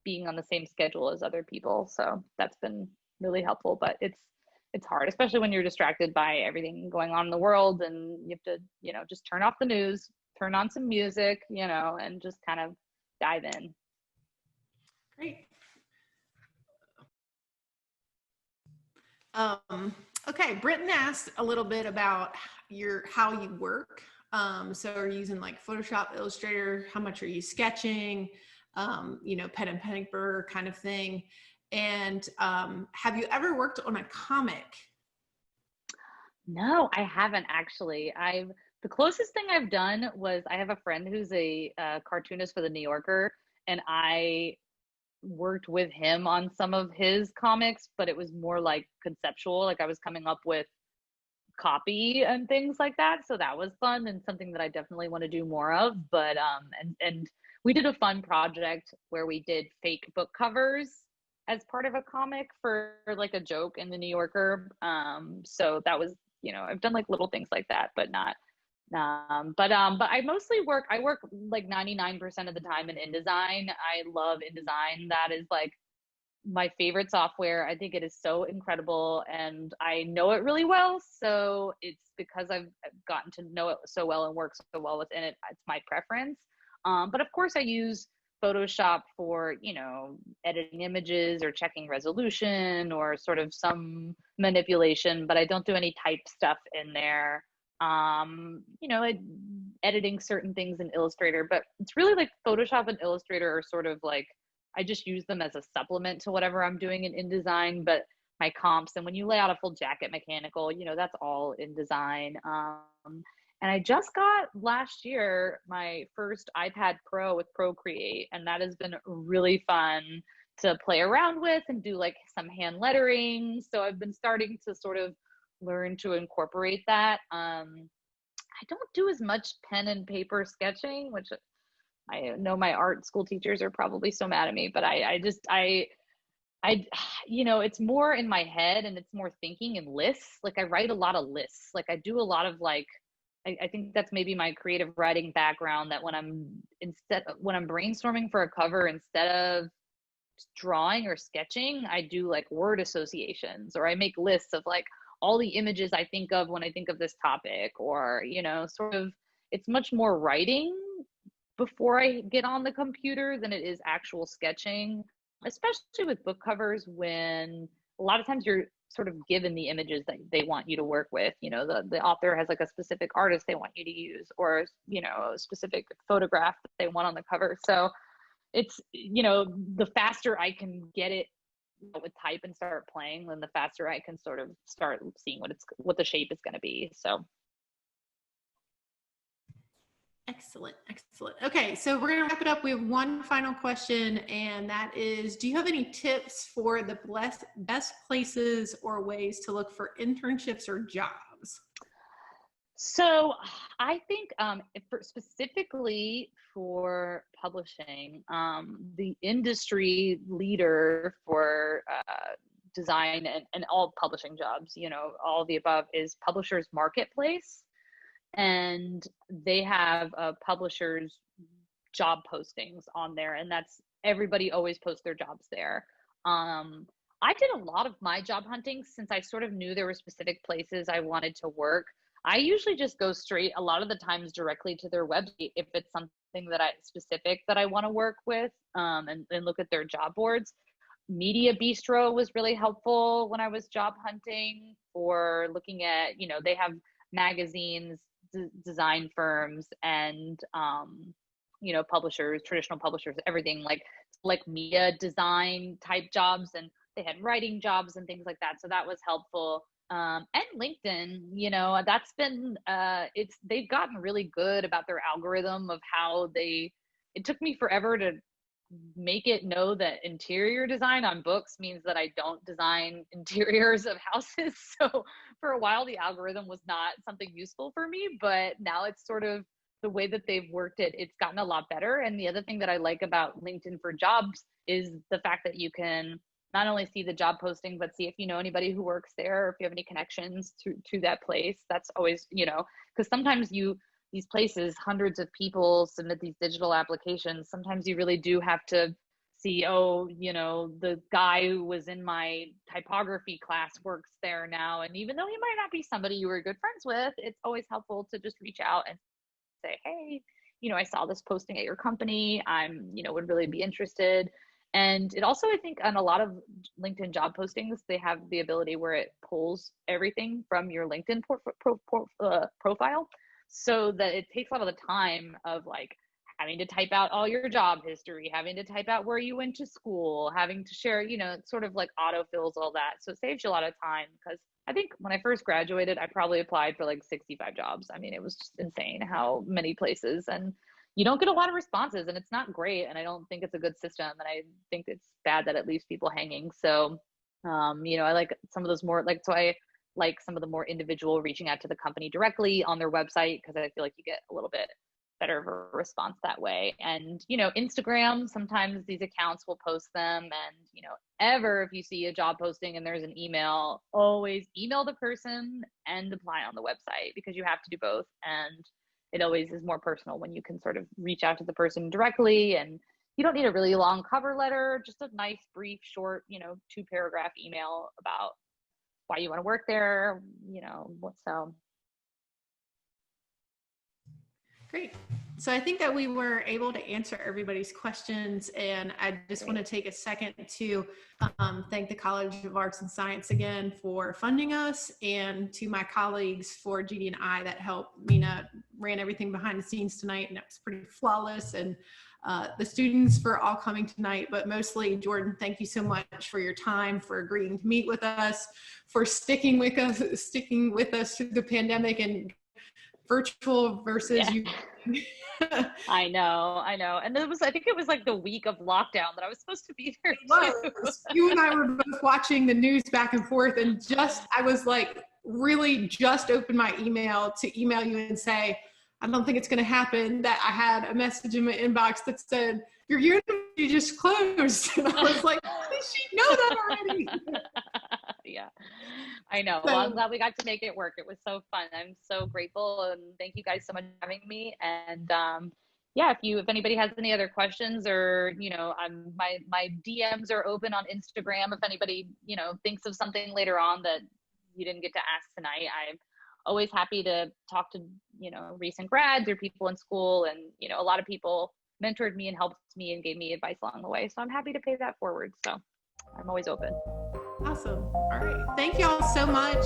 being on the same schedule as other people. So that's been really helpful. But it's hard, especially when you're distracted by everything going on in the world, and you have to, you know, just turn off the news, turn on some music, you know, and just kind of dive in. Great. Okay, Britton asked a little bit about how you work. So are you using like Photoshop, Illustrator? How much are you sketching? You know, pen and paper kind of thing. And have you ever worked on a comic? No, I haven't actually. The closest thing I've done was, I have a friend who's a cartoonist for the New Yorker, and I worked with him on some of his comics, but it was more like conceptual. Like, I was coming up with copy and things like that. So that was fun and something that I definitely want to do more of. But and we did a fun project where we did fake book covers as part of a comic for like a joke in the New Yorker. So that was, you know, I've done like little things like that, but not but I mostly work like 99% of the time in InDesign. I love InDesign. That is like my favorite software. I think it is so incredible, and I know it really well. So it's because I've gotten to know it so well and work so well within it. It's my preference. But of course I use Photoshop for, you know, editing images or checking resolution or sort of some manipulation, but I don't do any type stuff in there. You know, editing certain things in Illustrator, but it's really like Photoshop and Illustrator are sort of like, I just use them as a supplement to whatever I'm doing in InDesign. But my comps, and when you lay out a full jacket mechanical, you know, that's all InDesign. And I just got last year my first iPad Pro with Procreate, and that has been really fun to play around with and do like some hand lettering. So I've been starting to sort of learn to incorporate that. I don't do as much pen and paper sketching, which I know my art school teachers are probably so mad at me, but I you know, it's more in my head and it's more thinking in lists. Like, I write a lot of lists. Like, I do a lot of like, I think that's maybe my creative writing background, that when I'm brainstorming for a cover, instead of drawing or sketching, I do like word associations, or I make lists of like all the images I think of when I think of this topic, or, you know, sort of, it's much more writing before I get on the computer than it is actual sketching, especially with book covers, when a lot of times you're sort of given the images that they want you to work with. You know, the author has like a specific artist they want you to use, or, you know, a specific photograph that they want on the cover. So it's, you know, the faster I can get it with type and start playing, then the faster I can sort of start seeing what the shape is going to be. So Excellent, excellent. Okay, so we're going to wrap it up. We have one final question, and that is, do you have any tips for the best places or ways to look for internships or jobs? So I think specifically for publishing, the industry leader for design and all publishing jobs, you know, all of the above, is Publishers Marketplace. And they have publishers' job postings on there, and that's, everybody always posts their jobs there. I did a lot of my job hunting since I sort of knew there were specific places I wanted to work. I usually just go straight, a lot of the times, directly to their website if it's something that I want to work with, and look at their job boards. Media Bistro was really helpful when I was job hunting, for looking at, you know, they have magazines, design firms, and you know, publishers, traditional publishers, everything like media design type jobs, and they had writing jobs and things like that. So that was helpful. And LinkedIn, you know, that's been they've gotten really good about their algorithm of how it took me forever to make it know that interior design on books means that I don't design interiors of houses. So for a while, the algorithm was not something useful for me, but now it's sort of the way that they've worked it, it's gotten a lot better. And the other thing that I like about LinkedIn for Jobs is the fact that you can not only see the job posting, but see if you know anybody who works there, or if you have any connections to that place. That's always, you know, because sometimes these places, hundreds of people submit these digital applications. Sometimes you really do have to see, oh, you know, the guy who was in my typography class works there now. And even though he might not be somebody you were good friends with, it's always helpful to just reach out and say, hey, you know, I saw this posting at your company. I'm, you know, would really be interested. And it also, I think on a lot of LinkedIn job postings, they have the ability where it pulls everything from your LinkedIn profile, so that it takes a lot of the time of like having to type out all your job history, having to type out where you went to school, having to share, you know, it sort of like autofills all that. So it saves you a lot of time, because I think when I first graduated, I probably applied for like 65 jobs. I mean, it was just insane how many places, and you don't get a lot of responses, and it's not great. And I don't think it's a good system. And I think it's bad that it leaves people hanging. So, you know, I like some of those more like, so I like some of the more individual reaching out to the company directly on their website, because I feel like you get a little bit better of a response that way. And, you know, Instagram, sometimes these accounts will post them, and, you know, if you see a job posting and there's an email, always email the person and apply on the website, because you have to do both. And it always is more personal when you can sort of reach out to the person directly, and you don't need a really long cover letter, just a nice, brief, short, you know, 2-paragraph email about why you want to work there, you know, so. Great. So I think that we were able to answer everybody's questions, and I just want to take a second to thank the College of Arts and Science again for funding us, and to my colleagues for GD+I that helped. Mina ran everything behind the scenes tonight, and it was pretty flawless, and the students for all coming tonight, but mostly Jordan, thank you so much for your time, for agreeing to meet with us, for sticking with us through the pandemic and virtual versus you. I know. And I think it was like the week of lockdown that I was supposed to be there too. You and I were both watching the news back and forth, and I was like, really just opened my email to email you and say, I don't think it's going to happen, that I had a message in my inbox that said, your university just closed. And I was like, how did she know that already? Yeah, I know. Well, I'm glad we got to make it work. It was so fun. I'm so grateful, and thank you guys so much for having me. And yeah, if anybody has any other questions, or, you know, my DMs are open on Instagram. If anybody, you know, thinks of something later on that you didn't get to ask tonight, I'm always happy to talk to, you know, recent grads or people in school. And, you know, a lot of people mentored me and helped me and gave me advice along the way. So I'm happy to pay that forward. So I'm always open. Awesome. All right. Thank you all so much.